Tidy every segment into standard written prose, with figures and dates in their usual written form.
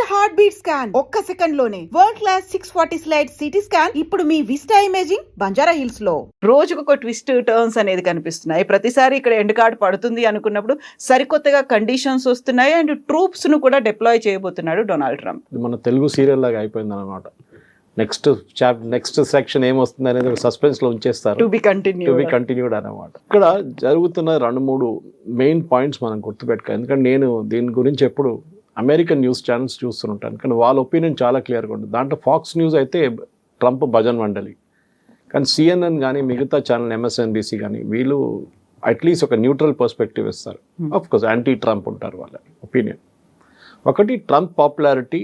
Heart beat scan ఒక్క second లోనే world class 640 slide CT scan ఇప్పుడు మీ విస్టా ఇమేజింగ్ బంజారా హిల్స్ లో. రోజుకు ఒక ట్విస్ట్ టర్న్స్ అనేది కనిపిస్తున్నాయి. ప్రతిసారి ఇక్కడ ఎండ్ కార్డ్ పడుతుంది అనుకున్నప్పుడు సరికొత్తగా కండిషన్స్ వస్తున్నాయి అండ్ ట్రూప్స్ ను కూడా డిప్లాయ్ చేయబోతున్నాడు డొనాల్డ్ ట్రంప్. మన తెలుగు సీరియల్ లాగా అయిపోయింది అనమాట. నెక్స్ట్ సెక్షన్ ఏమొస్తుంది అనేది సస్పెన్స్ లో ఉంచేస్తారు. టు బి కంటిన్యూడ్ అనమాట. ఇక్కడ జరుగుతున్న 2-3 మెయిన్ పాయింట్స్ మనం గుర్తుపెట్టుకోవాలి. ఎందుకంటే నేను దీని గురించి ఎప్పుడు అమెరికన్ న్యూస్ ఛానల్స్ చూస్తుంటాను, కానీ వాళ్ళ ఒపీనియన్ చాలా క్లియర్గా ఉంటుంది. దాంట్లో ఫాక్స్ న్యూస్ అయితే ట్రంప్ భజన్ మండలి, కానీ సిఎన్ఎన్ కానీ మిగతా ఛానల్ MSNBC కానీ వీళ్ళు అట్లీస్ట్ ఒక న్యూట్రల్ పర్స్పెక్టివ్ ఇస్తారు. ఆఫ్కోర్స్ యాంటీ ట్రంప్ ఉంటారు వాళ్ళ ఒపీనియన్. ఒకటి, ట్రంప్ పాపులారిటీ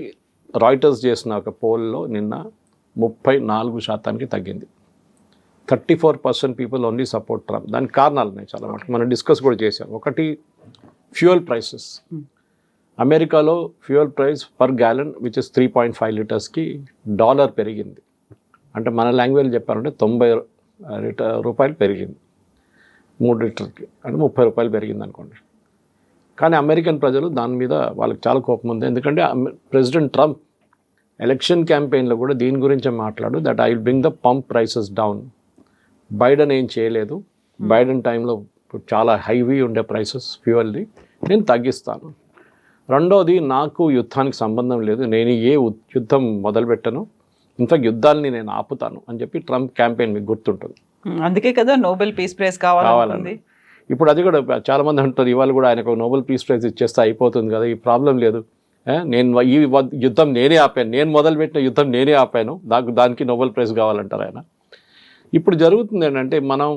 రాయిటర్స్ చేసిన ఒక పోల్లో నిన్న 34% తగ్గింది. 34% పీపుల్ ఓన్లీ సపోర్ట్ ట్రంప్. దానికి కారణాలు ఉన్నాయి చాలా మటుకు, మనం డిస్కస్ కూడా చేసాం. ఒకటి, ఫ్యూయల్ ప్రైసెస్. అమెరికాలో fuel price per gallon which is 3.5 లీటర్స్కి $1 పెరిగింది. అంటే మన లాంగ్వేజ్ చెప్పాలంటే 90 రూపాయలు పెరిగింది 3 లీటర్కి, అంటే 30 రూపాయలు పెరిగింది అనుకోండి. కానీ అమెరికన్ ప్రజలు దాని మీద వాళ్ళకి చాలా కోపం ఉంది. ఎందుకంటే ప్రెసిడెంట్ ట్రంప్ ఎలక్షన్ క్యాంపెయిన్లో కూడా దీని గురించే మాట్లాడు, that I will bring the pump prices down. Biden ఏం చేయలేదు. బైడెన్ టైంలో చాలా హైవీ ఉండే ప్రైసెస్ ఫ్యూయల్ది, నేను తగ్గిస్తాను. రెండోది, నాకు యుద్ధానికి సంబంధం లేదు, నేను ఏ యుద్ధం మొదలుపెట్టను, ఇన్ఫాక్ట్ యుద్ధాలని నేను ఆపుతాను అని చెప్పి ట్రంప్ క్యాంపెయిన్ మీకు గుర్తుంటుంది. అందుకే కదా నోబెల్ పీస్ ప్రైజ్ కావాలని. ఇప్పుడు అది కూడా చాలామంది అంటారు, ఇవాళ కూడా ఆయనకు నోబెల్ పీస్ ప్రైజ్ ఇచ్చేస్తే అయిపోతుంది కదా, ఈ ప్రాబ్లం లేదు, నేను ఈ యుద్ధం నేనే ఆపాను, నేను మొదలుపెట్టిన యుద్ధం నేనే ఆపాను, దానికి నోబెల్ ప్రైజ్ కావాలంటారు ఆయన. ఇప్పుడు జరుగుతుంది ఏంటంటే, మనం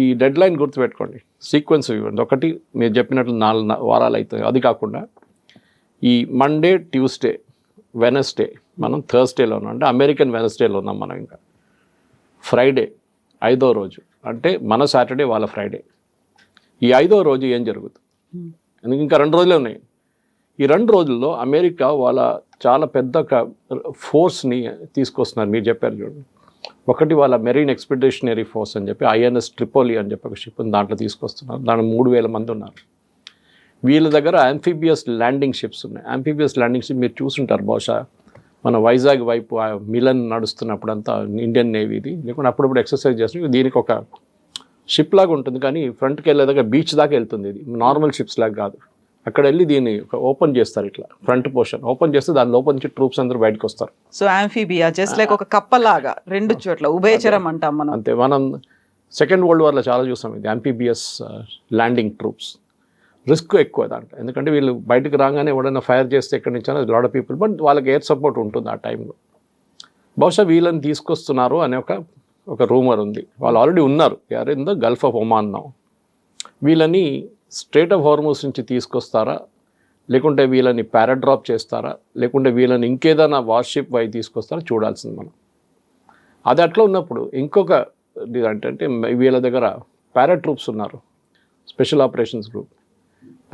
ఈ డెడ్ లైన్ గుర్తుపెట్టుకోండి, సీక్వెన్స్ ఇవ్వండి. ఒకటి, మీరు చెప్పినట్లు 4 వారాలు అవుతుంది. అది కాకుండా ఈ మండే, ట్యూస్డే, వెనస్డే మనం థర్స్డేలో ఉన్నాం, అంటే అమెరికన్ వెనస్డేలో ఉన్నాం మనం. ఇంకా ఫ్రైడే 5వ రోజు, అంటే మన సాటర్డే వాళ్ళ ఫ్రైడే. ఈ 5వ రోజు ఏం జరుగుతుంది? ఎందుకు ఇంకా 2 రోజులే ఉన్నాయి. ఈ 2 రోజుల్లో అమెరికా వాళ్ళ చాలా పెద్ద ఫోర్స్ని తీసుకొస్తున్నారు. మీరు చెప్పారు చూడండి, ఒకటి వాళ్ళ మెరీన్ ఎక్స్పెడిషనరీ ఫోర్స్ అని చెప్పి INS ట్రిపోలి అని చెప్పి ఒక షిప్ దాంట్లో తీసుకొస్తున్నారు. దాంట్లో 3000 మంది ఉన్నారు. వీళ్ళ దగ్గర యాంఫీబియస్ ల్యాండింగ్ షిప్స్ ఉన్నాయి. యాంఫీబియస్ ల్యాండింగ్ షిప్ మీరు చూసుంటారు బహుశా, మన వైజాగ్ వైపు మిలన్ నడుస్తున్నప్పుడు అంతా ఇండియన్ నేవీది, లేకుంటే అప్పుడప్పుడు ఎక్సర్సైజ్ చేస్తుంది. దీనికి ఒక షిప్ లాగా ఉంటుంది, కానీ ఫ్రంట్కి వెళ్ళే దగ్గర బీచ్ దాకా వెళ్తుంది. ఇది నార్మల్ షిప్స్ లాగా కాదు. అక్కడ వెళ్ళి దీన్ని ఓపెన్ చేస్తారు, ఇట్లా ఫ్రంట్ పోర్షన్ ఓపెన్ చేస్తే దాని లోపల నుంచి ట్రూప్స్ అందరూ బయటకు వస్తారు. సో యాంఫీబియా జస్ట్ లైక్ ఒక కప్పలాగా 2 చోట్ల ఉభయచరం అంటాం మనం. అంతే, మనం సెకండ్ వరల్డ్ వార్లో చాలా చూస్తాం ఇది యాంఫీబియస్ ల్యాండింగ్ ట్రూప్స్. రిస్క్ ఎక్కువ దాంట్లో, ఎందుకంటే వీళ్ళు బయటకు రాగానే ఎవడైనా ఫైర్ చేస్తే ఎక్కడి నుంచి అనేది లాట్ ఆఫ్ పీపుల్, బట్ వాళ్ళకి ఎయిర్ సపోర్ట్ ఉంటుంది ఆ టైంలో. బహుశా వీళ్ళని తీసుకొస్తున్నారు అనే ఒక రూమర్ ఉంది. వాళ్ళు ఆల్రెడీ ఉన్నారు in the Gulf of Oman now. వీళ్ళని స్ట్రేట్ ఆఫ్ హార్మూజ్ నుంచి తీసుకొస్తారా, లేకుంటే వీళ్ళని పారాడ్రాప్ చేస్తారా, లేకుంటే వీళ్ళని ఇంకేదైనా వార్షిప్ వై తీసుకొస్తారా చూడాల్సింది మనం. అది అట్లా ఉన్నప్పుడు ఇంకొక అంటే వీళ్ళ దగ్గర పారాట్రూప్స్ ఉన్నారు, స్పెషల్ ఆపరేషన్స్ గ్రూప్.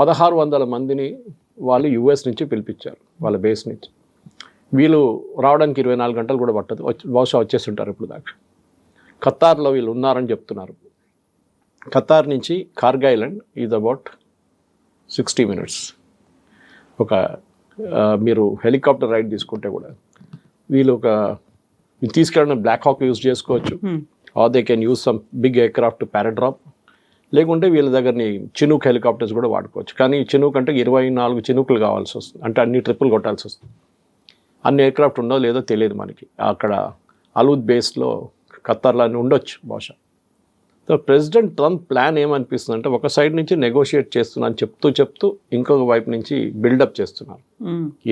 1600 మందిని వాళ్ళు US నుంచి పిలిపించారు, వాళ్ళ బేస్ నుంచి. వీళ్ళు రావడానికి 24 గంటలు కూడా పట్టదు, బహుశా వచ్చేస్తుంటారు ఇప్పుడు దాకా. ఖతార్లో వీళ్ళు ఉన్నారని చెప్తున్నారు. ఖతార్ నుంచి Kharg island is about 60 minutes. మీరు హెలికాప్టర్ రైడ్ తీసుకుంటే కూడా వీళ్ళు తీసుకెళ్ళడం బ్లాక్ హాక్ యూజ్ చేసుకోవచ్చు, or they can use some big aircraft paradrop, లేకుంటే వీళ్ళ దగ్గరని చినూక్ హెలికాప్టర్స్ కూడా వాడుకోవచ్చు. కానీ చినూక్ అంటే 24 చినూకులు కావాల్సి వస్తుంది, అంటే అన్ని ట్రిప్పులు కొట్టాల్సి వస్తుంది. అన్ని ఎయిర్క్రాఫ్ట్ ఉండో లేదో తెలియదు మనకి. అక్కడ అలూద్ బేస్లో ఖతార్లో ఉండొచ్చు బహుశా. సో ప్రెసిడెంట్ ట్రంప్ ప్లాన్ ఏమనిపిస్తుంది అంటే, ఒక సైడ్ నుంచి నెగోషియేట్ చేస్తున్నాను చెప్తూ ఇంకొక వైపు నుంచి బిల్డప్ చేస్తున్నారు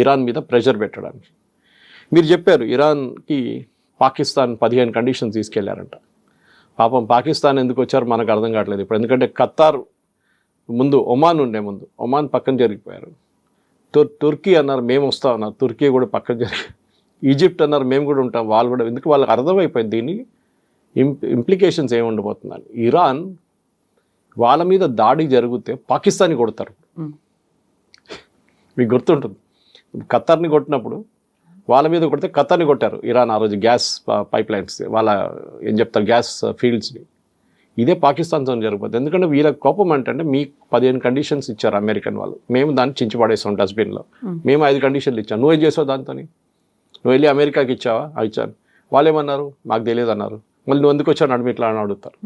ఇరాన్ మీద ప్రెషర్ పెట్టడానికి. మీరు చెప్పారు ఇరాన్కి పాకిస్తాన్ 15 కండిషన్స్ తీసుకెళ్లారంట. పాపం పాకిస్తాన్ ఎందుకు వచ్చారో మనకు అర్థం కావట్లేదు ఇప్పుడు. ఎందుకంటే ఖతార్ ముందు ఒమాన్ ఒమాన్ పక్కన జరిగిపోయారు. తుర్కీ అన్నారు మేము వస్తా ఉన్నారు, తుర్కీ కూడా పక్కన జరిగి, ఈజిప్ట్ అన్నారు మేము కూడా ఉంటాం, వాళ్ళు కూడా. ఎందుకు వాళ్ళకి అర్థమైపోయింది దీన్ని ఇంప్లికేషన్స్ ఏమి ఉండబోతుందని. ఇరాన్ వాళ్ళ మీద దాడి జరిగితే పాకిస్తాన్ని కొడతారు. మీకు గుర్తుంటుంది, ఖతార్ని కొట్టినప్పుడు వాళ్ళ మీద కొడితే ఖతార్ని కొట్టారు ఇరాన్. ఆ రోజు గ్యాస్ పైప్ లైన్స్, వాళ్ళ ఏం చెప్తారు గ్యాస్ ఫీల్డ్స్ని. ఇదే పాకిస్తాన్తో జరగబోతుంది. ఎందుకంటే వీళ్ళ కోపం అంటే మీకు 15 కండిషన్స్ ఇచ్చారు అమెరికన్ వాళ్ళు, మేము దాన్ని చించిపడేస్తాం డస్ట్బిన్లో. మేము 5 కండిషన్లు ఇచ్చాం, నువ్వేం చేసావు దాంతో? నువ్వు వెళ్ళి అమెరికాకి ఇచ్చావా? ఇచ్చాను. వాళ్ళు ఏమన్నారు? మాకు తెలియదు అన్నారు. మళ్ళీ నువ్వు ఎందుకు వచ్చావు నడుము ఇట్లా అని అడుగుతారు.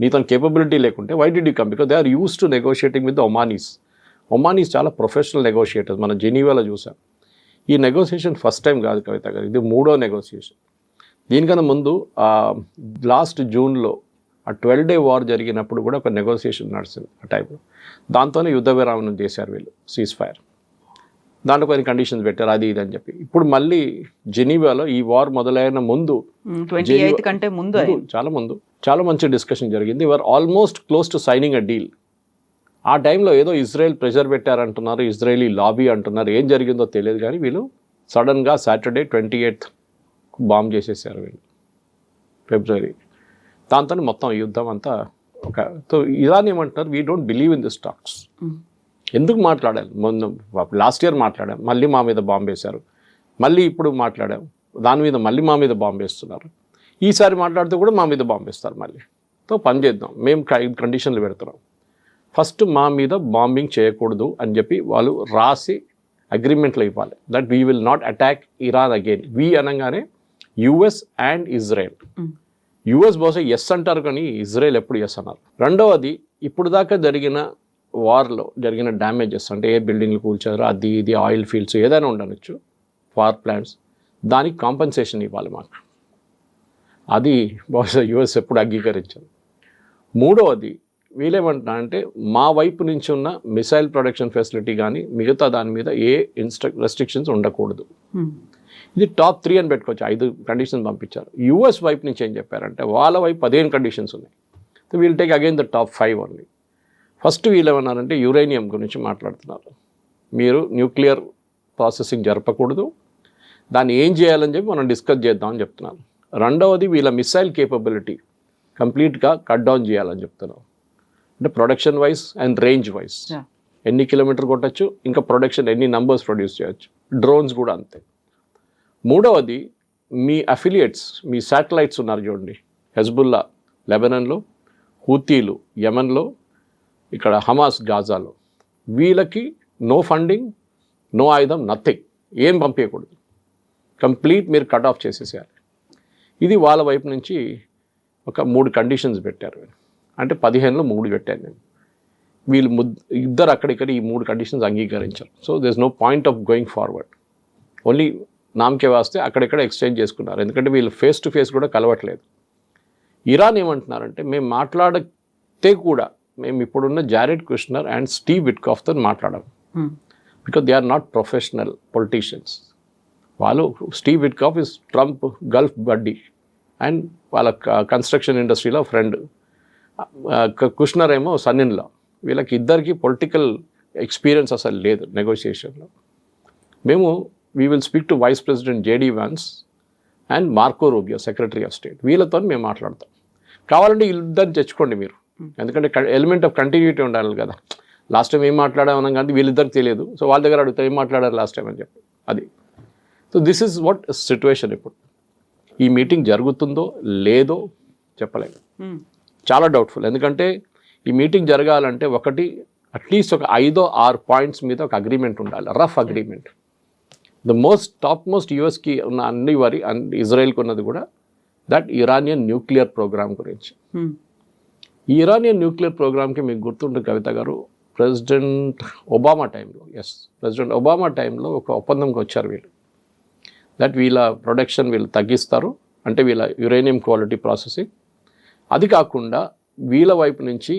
నీతో కేపబిలిటీ లేకుంటే why did you come? Because they are use to negotiating with the Omanis. Omanis చాలా ప్రొఫెషనల్ నెగోషియేటర్స్, మనం జెనీవాలో చూసాం. ఈ నెగోషియేషన్ ఫస్ట్ టైం కాదు కవిత గారు, ఇది 3వ నెగోషియేషన్. దీనికన్నా ముందు లాస్ట్ జూన్లో ఆ 12-day వార్ జరిగినప్పుడు కూడా ఒక నెగోషియేషన్ నడిచింది ఆ టైంలో. దాంతోనే యుద్ధ విరామం చేశారు వీళ్ళు, సీజ్ ఫైర్. దాంట్లో కొన్ని కండిషన్స్ పెట్టారు, అది ఇది అని చెప్పి. ఇప్పుడు మళ్ళీ జెనీవాలో ఈ వార్ మొదలైన ముందు 28th కంటే ముందు చాలా మంచి డిస్కషన్ జరిగింది. Were almost close to signing a deal. ఆ టైంలో ఏదో ఇజ్రాయెల్ ప్రెషర్ పెట్టారంటున్నారు, ఇజ్రాయలీ లాబీ అంటున్నారు, ఏం జరిగిందో తెలియదు. కానీ వీళ్ళు సడన్గా సాటర్డే 28th బాంబ్ చేసేసారు వీళ్ళు, ఫిబ్రవరి. దాంతో మొత్తం యుద్ధం అంతా సో ఇరాన్ ఏమంటున్నారు, we don't believe in this talks. ఎందుకు మాట్లాడాలి? మొన్న లాస్ట్ ఇయర్ మాట్లాడాం, మళ్ళీ మా మీద బాంబు వేశారు, మళ్ళీ ఇప్పుడు మాట్లాడాం, దాని మీద మళ్ళీ మా మీద బాంబు వేస్తున్నారు, ఈసారి మాట్లాడితే కూడా మా మీద బాంబు వేస్తారు మళ్ళీ. సో పని చేద్దాం, మేము కండిషన్లు పెడుతున్నాం. ఫస్ట్ మా మీద బాంబింగ్ చేయకూడదు అని చెప్పి వాళ్ళు రాసి అగ్రిమెంట్లో ఇవ్వాలి, that we will not attack Iran again. We అనగానే యుఎస్ అండ్ ఇజ్రాయెల్. యుఎస్ బహుశా ఎస్ అంటారు కానీ ఇజ్రాయెల్ ఎప్పుడు ఎస్ అన్నారు. రెండవది, ఇప్పుడు దాకా జరిగిన వార్లో జరిగిన డ్యామేజెస్, అంటే ఏ బిల్డింగ్లు కూల్చారో అది ఇది, ఆయిల్ ఫీల్డ్స్ ఏదైనా ఉండవచ్చు, పవర్ ప్లాంట్స్, దానికి కాంపెన్సేషన్ ఇవ్వాలి మాకు. అది బహుశా యుఎస్ ఎప్పుడు అంగీకరించారు. మూడవది, వీళ్ళేమంటున్నా అంటే మా వైపు నుంచి ఉన్న మిసైల్ ప్రొడక్షన్ ఫెసిలిటీ కానీ మిగతా దాని మీద ఏ రెస్ట్రిక్షన్స్ ఉండకూడదు. ఇది టాప్ 3 అని పెట్టుకోవచ్చు. 5 కండిషన్స్ పంపించారు. యుఎస్ వైపు నుంచి ఏం చెప్పారంటే వాళ్ళ వైపు 15 కండిషన్స్ ఉన్నాయి. So we'll take again the top 5 only. First వీళ్ళు ఏమన్నారంటే యురేనియం గురించి మాట్లాడుతున్నారు. మీరు న్యూక్లియర్ ప్రాసెసింగ్ జరపకూడదు, దాన్ని ఏం చేయాలని చెప్పి మనం డిస్కస్ చేద్దామని చెప్తున్నారు. రెండవది, వీళ్ళ మిసైల్ కేపబిలిటీ కంప్లీట్గా కట్ డౌన్ చేయాలని చెప్తున్నారు. అంటే production wise and range wise ఎన్ని కిలోమీటర్ కొట్టచ్చు, ఇంకా ప్రొడక్షన్ ఎన్ని నంబర్స్ ప్రొడ్యూస్ చేయొచ్చు, డ్రోన్స్ కూడా అంతే. మూడవది, మీ అఫిలియేట్స్, మీ శాటిలైట్స్ ఉన్నారు చూడండి, హెజ్బుల్లా లెబనాన్లో, హూతీలు యెమెన్లో, ఇక్కడ హమాస్ గాజాలో, వీళ్ళకి నో ఫండింగ్, నో ఆయుధం, నథింగ్, ఏం పంపించకూడదు, కంప్లీట్ మీరు కట్ ఆఫ్ చేసేసేయాలి. ఇది వాళ్ళ వైపు నుంచి ఒక 3 కండిషన్స్ పెట్టారు. అంటే 15లో 3 పెట్టాను నేను. వీళ్ళు ఇద్దరు అక్కడిక్కడ ఈ 3 కండిషన్స్ అంగీకరించారు. So there is no point of going forward, only నామకే వాస్తే అక్కడెక్కడ ఎక్స్చేంజ్ చేసుకున్నారు. ఎందుకంటే వీళ్ళు ఫేస్ టు ఫేస్ కూడా కలవట్లేదు. ఇరాన్ ఏమంటున్నారంటే మేము మాట్లాడితే కూడా మేము ఇప్పుడున్న జారెడ్ కుష్నర్ అండ్ స్టీవ్ విట్కాఫ్తో మాట్లాడాం, because they are not professional politicians. వాళ్ళు, Steve Witkoff is Trump Gulf buddy and వాళ్ళ కన్స్ట్రక్షన్ ఇండస్ట్రీలో ఫ్రెండ్, కుష్నర్ ఏమో సన్ ఇన్ లా. వీళ్ళకి ఇద్దరికి పొలిటికల్ ఎక్స్పీరియన్స్ అసలు లేదు నెగోషియేషన్లో. మేము we will speak to Vice President JD Vance and Marco Rubio, secretary of state. వీళ్ళతో మేము మాట్లాడతాం. కావాలంటే వీళ్ళిద్దరిని తెచ్చుకోండి మీరు, ఎందుకంటే ఎలిమెంట్ ఆఫ్ కంటిన్యూటీ ఉండాలి కదా. లాస్ట్ టైం ఏం మాట్లాడామన్నాం కానీ వీళ్ళిద్దరికి తెలియదు, సో వాళ్ళ దగ్గర అడుగుతారు ఏం మాట్లాడారు లాస్ట్ టైం అని చెప్పి. అది so this is what situation. ఇప్పుడు ఈ మీటింగ్ జరుగుతుందో లేదో చెప్పలేము, చాలా డౌట్ఫుల్. ఎందుకంటే ఈ మీటింగ్ జరగాలంటే ఒకటి అట్లీస్ట్ ఒక 5-6 పాయింట్స్ మీద ఒక అగ్రిమెంట్ ఉండాలి, rough agreement. The top most యూఎస్కి ఉన్న అన్ని వారి ఇజ్రాయెల్కి ఉన్నది కూడా దట్ ఇరానియన్ న్యూక్లియర్ ప్రోగ్రామ్ గురించి. ఈ ఇరానియన్ న్యూక్లియర్ ప్రోగ్రామ్కి మీకు గుర్తుంటుంది కవిత గారు, ప్రెసిడెంట్ ఒబామా టైంలో ఒక ఒప్పందంకి వచ్చారు వీళ్ళు, దట్ వీళ్ళ ప్రొడక్షన్ వీళ్ళు తగ్గిస్తారు, అంటే వీళ్ళ యురేనియం క్వాలిటీ ప్రాసెసింగ్. అది కాకుండా వీళ్ళ వైపు నుంచి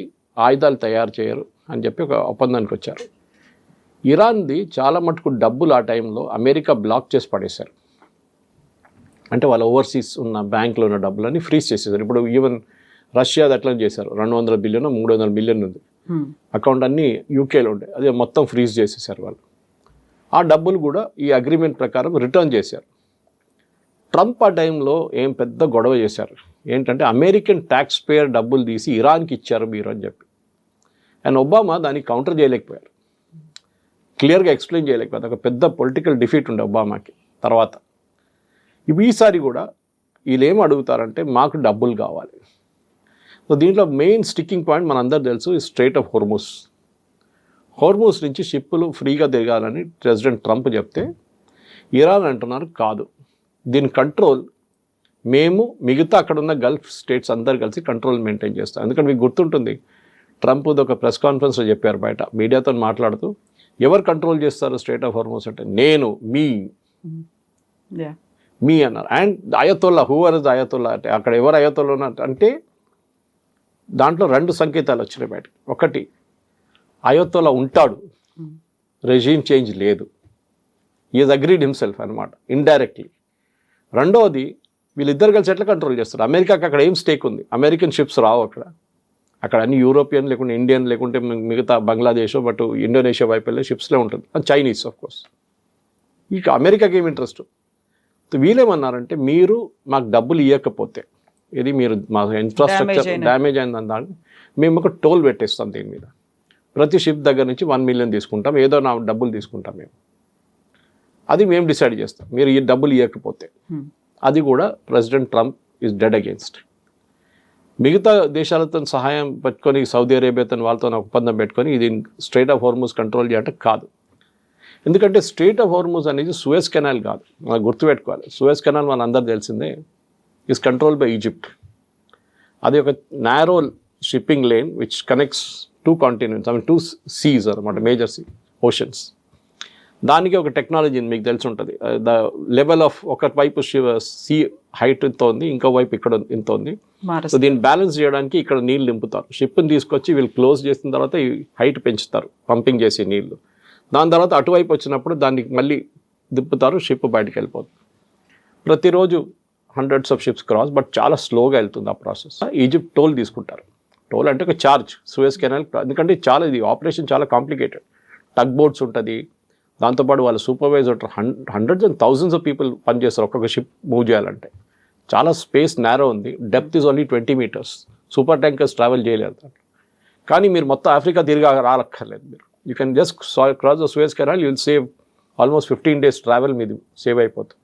ఆయుధాలు తయారు చేయరు అని చెప్పి ఒక ఒప్పందానికి వచ్చారు. ఇరాన్ది చాలా మటుకు డబ్బులు ఆ టైంలో అమెరికా బ్లాక్ చేసి పడేశారు. అంటే వాళ్ళ ఓవర్సీస్ ఉన్న బ్యాంకులో ఉన్న డబ్బులని ఫ్రీజ్ చేసేసారు. ఇప్పుడు ఈవెన్ రష్యాది అట్లా చేశారు, 200 బిలియన్ 300 బిలియన్ ఉంది అకౌంట్, అన్నీ యూకేలో ఉండే, అది మొత్తం ఫ్రీజ్ చేసేసారు వాళ్ళు. ఆ డబ్బులు కూడా ఈ అగ్రిమెంట్ ప్రకారం రిటర్న్ చేశారు. ట్రంప్ ఆ టైంలో ఏం పెద్ద గొడవ చేశారు, ఏంటంటే అమెరికన్ ట్యాక్స్ పేయర్ డబ్బులు తీసి ఇరాన్కి ఇచ్చారు మీరు అని చెప్పి. అండ్ ఒబామా దానికి కౌంటర్ చేయలేకపోయారు, క్లియర్గా ఎక్స్ప్లెయిన్ చేయలేకపోయారు. ఒక పెద్ద పొలిటికల్ డిఫీట్ ఉండే ఒబామాకి. తర్వాత ఈసారి కూడా వీళ్ళు ఏం అడుగుతారంటే మాకు డబ్బులు కావాలి. సో దీంట్లో మెయిన్ స్టిక్కింగ్ పాయింట్ మనందరూ తెలుసు ఈ స్ట్రైట్ ఆఫ్ హోర్మూస్. హోర్మూస్ నుంచి షిప్పులు ఫ్రీగా తిరగాలని ప్రెసిడెంట్ ట్రంప్ చెప్తే ఇరాన్ అంటున్నారు కాదు, దీని కంట్రోల్ మేము మిగతా అక్కడ ఉన్న గల్ఫ్ స్టేట్స్ అందరు కలిసి కంట్రోల్ మెయింటైన్ చేస్తాం. ఎందుకంటే మీకు గుర్తుంటుంది, ట్రంప్ ఒక ప్రెస్ కాన్ఫరెన్స్లో చెప్పారు బయట మీడియాతో మాట్లాడుతూ, ఎవరు కంట్రోల్ చేస్తారు స్ట్రైట్ ఆఫ్ హోర్మూస్ అంటే నేను, మీ అన్నారు. And Ayatollah, whoever is Ayatollah అంటే అక్కడ ఎవరు అయతోల్లా అంటే దాంట్లో 2 సంకేతాలు వచ్చినాయి బయటకు. ఒకటి, అయతోల్లా ఉంటాడు, రెజీమ్ చేంజ్ లేదు, ఈజ్ అగ్రీడ్ హిమ్సెల్ఫ్ అనమాట ఇండైరెక్ట్లీ. రెండవది, వీళ్ళిద్దరు కలిసి ఎట్లా కంట్రోల్ చేస్తారు? అమెరికాకి అక్కడ ఏం స్టేక్ ఉంది? అమెరికన్ షిప్స్ రావు అక్కడ అన్ని యూరోపియన్ లేకుంటే ఇండియన్ లేకుంటే మిగతా బంగ్లాదేశ్ బట్ ఇండోనేషియా వైపు వెళ్ళే షిప్స్లో ఉంటుంది, అది చైనీస్ ఆఫ్ కోర్స్. ఇక అమెరికాకి ఏమి ఇంట్రెస్ట్? వీళ్ళేమన్నారంటే మీరు మాకు డబ్బులు ఇవ్వకపోతే, ఇది మీరు మా ఇన్ఫ్రాస్ట్రక్చర్ డ్యామేజ్ అయిందని దాన్ని మేము ఒక టోల్ పెట్టేస్తాం దీని మీద, ప్రతి షిప్ దగ్గర నుంచి 1 మిలియన్ తీసుకుంటాం, ఏదో నా డబ్బులు తీసుకుంటాం మేము, అది మేము డిసైడ్ చేస్తాం మీరు ఈ డబ్బులు ఇవ్వకపోతే. అది కూడా president Trump is dead against. మిగతా దేశాలతో సహాయం పెట్టుకొని సౌదీ అరేబియాతో వాళ్ళతో ఒప్పందం పెట్టుకొని ఇది స్ట్రైట్ ఆఫ్ హోర్మూజ్ కంట్రోల్ చేయాలంటే కాదు. ఎందుకంటే స్ట్రైట్ ఆఫ్ హోర్మూజ్ అనేది సూయజ్ కెనాల్ కాదు, మనం గుర్తుపెట్టుకోవాలి. సూయజ్ కెనాల్ మన అందరు తెలిసిందే, ఈజ్ కంట్రోల్ బై ఈజిప్ట్. అది ఒక narrow shipping lane which connects 2 continents, I mean 2 seas అనమాట, మేజర్ ఓషన్స్. దానికి ఒక టెక్నాలజీ మీకు తెలిసి ఉంటుంది, ద లెవెల్ ఆఫ్ ఒక వైపు సీ హైట్ ఇంత ఉంది, ఇంకో వైపు ఇక్కడ ఇంత ఉంది. సో దీన్ని బ్యాలెన్స్ చేయడానికి ఇక్కడ నీళ్ళు నింపుతారు, షిప్ని తీసుకొచ్చి వీళ్ళు క్లోజ్ చేసిన తర్వాత ఈ హైట్ పెంచుతారు పంపింగ్ చేసే నీళ్ళు. దాని తర్వాత అటువైపు వచ్చినప్పుడు దాన్ని మళ్ళీ దిప్పుతారు, షిప్ బయటకు వెళ్ళిపోతుంది. ప్రతిరోజు hundreds of ships cross, but చాలా స్లోగా వెళ్తుంది ఆ ప్రాసెస్. ఈజిప్ట్ టోల్ తీసుకుంటారు. టోల్ అంటే ఒక ఛార్జ్ సూయజ్ కెనాల్, ఎందుకంటే ఇది ఆపరేషన్ చాలా కాంప్లికేటెడ్. టగ్ బోట్స్ ఉంటుంది, దాంతోపాటు వాళ్ళ supervisor hundreds and thousands of people పనిచేస్తారు ఒక్కొక్క షిప్ మూవ్ చేయాలంటే. చాలా స్పేస్ నేరో ఉంది, depth is only 20 meters. Super tankers travel చేయలేరు. కానీ మీరు మొత్తం ఆఫ్రికా తిరిగి రాలక్కర్లేదు. మీరు you can just cross the Suez canal, you will save almost 15 days travel మీది సేవ్ అయిపోతుంది.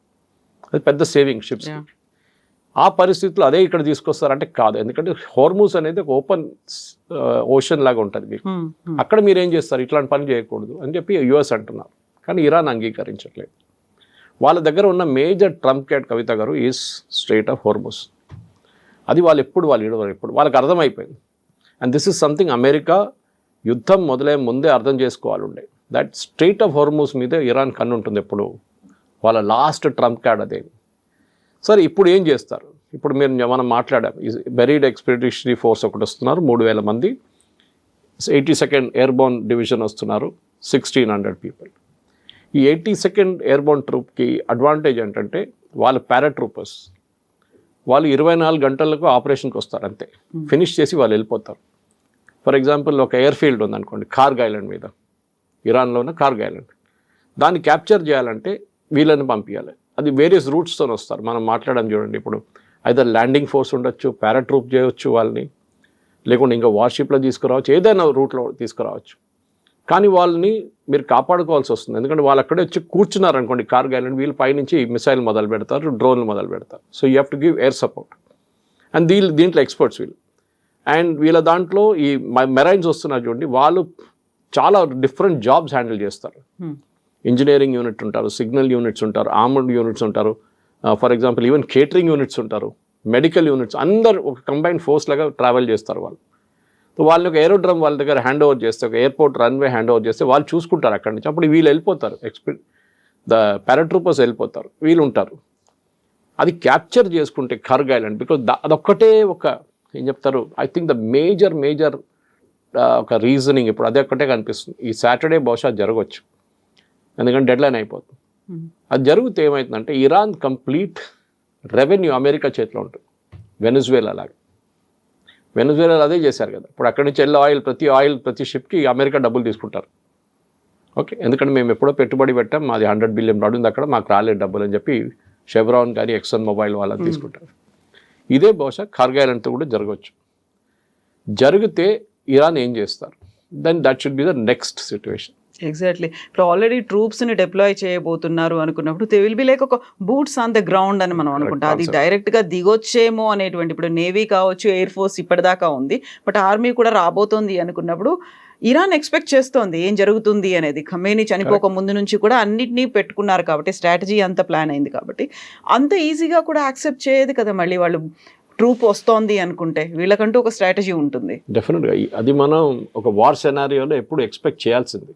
అది పెద్ద సేవింగ్ షిప్స్. ఆ పరిస్థితుల్లో అదే ఇక్కడ తీసుకొస్తారంటే కాదు, ఎందుకంటే హోర్మూజ్ అనేది ఒక ఓపెన్ ఓషన్ లాగా ఉంటుంది మీకు. అక్కడ మీరు ఏం చేస్తారు, ఇట్లాంటి పని చేయకూడదు అని చెప్పి యుఎస్ అంటున్నారు. కానీ ఇరాన్ అంగీకరించట్లేదు. వాళ్ళ దగ్గర ఉన్న మేజర్ ట్రంప్ కార్డ్ కవిత గారు ఈజ్ స్ట్రైట్ ఆఫ్ హోర్మూజ్. అది వాళ్ళు ఎప్పుడు వాళ్ళకి అర్థమైపోయింది. And this is something America యుద్ధం మొదలై ముందే అర్థం చేసుకోవాలి ఉండే, దట్ స్ట్రైట్ ఆఫ్ హోర్మూజ్ మీద ఇరాన్ కన్ను ఉంటుంది ఎప్పుడు. వాళ్ళ లాస్ట్ ట్రంప్ కార్డ్ అదే. సరే ఇప్పుడు ఏం చేస్తారు? ఇప్పుడు మనం మాట్లాడాం, బెరీడ్ ఎక్స్పెడిషనరీ ఫోర్స్ ఒకటి వస్తున్నారు, 3,000 మంది. 82nd ఎయిర్బోర్న్ డివిజన్ వస్తున్నారు, 1,600 people. ఈ 82nd ఎయిర్బోర్న్ ట్రూప్కి అడ్వాంటేజ్ ఏంటంటే వాళ్ళు పారాట్రూపర్స్, వాళ్ళు 24 గంటలకు ఆపరేషన్కి వస్తారు అంతే, ఫినిష్ చేసి వాళ్ళు వెళ్ళిపోతారు. ఫర్ ఎగ్జాంపుల్ ఒక ఎయిర్ ఫీల్డ్ ఉందనుకోండి కార్గ్ ఐలాండ్ మీద, ఇరాన్లో ఉన్న కార్గ్ ఐలాండ్, దాన్ని క్యాప్చర్ చేయాలంటే వీళ్ళని పంపించాలి. అది వేరియస్ రూట్స్తో వస్తారు. మనం మాట్లాడడం చూడండి, ఇప్పుడు ఐదర్ ల్యాండింగ్ ఫోర్స్ ఉండొచ్చు, పారాట్రూప్ చేయవచ్చు వాళ్ళని, లేకుంటే ఇంకా వార్షిప్లో తీసుకురావచ్చు, ఏదైనా రూట్లో తీసుకురావచ్చు. కానీ వాళ్ళని మీరు కాపాడుకోవాల్సి వస్తుంది, ఎందుకంటే వాళ్ళు అక్కడే వచ్చి కూర్చున్నారు అనుకోండి కార్గ్ ఐలాండ్, వీళ్ళు పైనుంచి మిసైల్ మొదలు పెడతారు, డ్రోన్లు మొదలు పెడతారు. So you have to give air support. And దీంట్లో ఎక్స్పర్ట్స్ వీళ్ళు. అండ్ వీళ్ళ దాంట్లో ఈ మెరైన్స్ వస్తున్నారు చూడండి, వాళ్ళు చాలా డిఫరెంట్ జాబ్స్ హ్యాండిల్ చేస్తారు. ఇంజనీరింగ్ యూనిట్ ఉంటారు, సిగ్నల్ యూనిట్స్ ఉంటారు, ఆర్మర్డ్ యూనిట్స్ ఉంటారు, for example even catering units ఉంటారు, మెడికల్ యూనిట్స్, అందరు ఒక కంబైన్డ్ ఫోర్స్ లాగా ట్రావెల్ చేస్తారు వాళ్ళు. సో వాళ్ళని ఒక ఏరోడ్రమ్ వాళ్ళ దగ్గర హ్యాండ్ ఓవర్ చేస్తే, ఒక ఎయిర్పోర్ట్ రన్వే హ్యాండ్ ఓవర్ చేస్తే వాళ్ళు చూసుకుంటారు అక్కడి నుంచి. అప్పుడు వీళ్ళు వెళ్ళిపోతారు, ద పారాట్రూపర్స్ వెళ్ళిపోతారు, వీళ్ళు ఉంటారు. అది క్యాప్చర్ చేసుకుంటే కార్గ్ ఐలాండ్, బికాజ్ అదొక్కటే ఒక ఏం చెప్తారు, ఐ థింక్ ద మేజర్ ఒక రీజనింగ్ ఇప్పుడు అదే ఒక్కటే కనిపిస్తుంది. ఈ సాటర్డే బహుశా జరగవచ్చు, ఎందుకంటే డెడ్లైన్ అయిపోతుంది. అది జరిగితే ఏమవుతుందంటే ఇరాన్ కంప్లీట్ రెవెన్యూ అమెరికా చేతిలో ఉంటుంది, వెనజువేలా లాగా. వెనజువేలా అదే చేశారు కదా, ఇప్పుడు అక్కడి నుంచి ప్రతి షిప్కి అమెరికా డబ్బులు తీసుకుంటారు. ఓకే, ఎందుకంటే మేము ఎప్పుడో పెట్టుబడి పెట్టాం, మాది $100 billion ఉంది అక్కడ, మాకు రాలేదు డబ్బులు అని చెప్పి షెవ్రాన్ కానీ ఎక్సన్ మొబైల్ వాళ్ళని తీసుకుంటారు. ఇదే బహుశా కార్గ్ ఐలాండ్తో కూడా జరగవచ్చు. జరిగితే ఇరాన్ ఏం చేస్తారు, then that should be the next situation. Exactly. ఇప్పుడు ఆల్రెడీ ట్రూప్స్ని డిప్లాయ్ చేయబోతున్నారు అనుకున్నప్పుడు దే విల్ బి లైక్ ఒక బూట్స్ ఆన్ ద గ్రౌండ్ అని మనం అనుకుంటాం. అది డైరెక్ట్గా దిగొచ్చేమో అనేటువంటి, ఇప్పుడు నేవీ కావచ్చు, ఎయిర్ ఫోర్స్ ఇప్పటిదాకా ఉంది, బట్ ఆర్మీ కూడా రాబోతోంది అనుకున్నప్పుడు ఇరాన్ ఎక్స్పెక్ట్ చేస్తోంది ఏం జరుగుతుంది అనేది. ఖమేనీ చనిపోక ముందు నుంచి కూడా అన్నిటినీ పెట్టుకున్నారు కాబట్టి, స్ట్రాటజీ అంత ప్లాన్ అయింది కాబట్టి అంత ఈజీగా కూడా యాక్సెప్ట్ చేయదు కదా. మళ్ళీ వాళ్ళు ట్రూప్ వస్తోంది అనుకుంటే వీళ్ళకంటూ ఒక స్ట్రాటజీ ఉంటుంది. డెఫినెట్గా అది మనం ఒక వార్ సెనారియోలో ఎప్పుడు ఎక్స్పెక్ట్ చేయాల్సింది.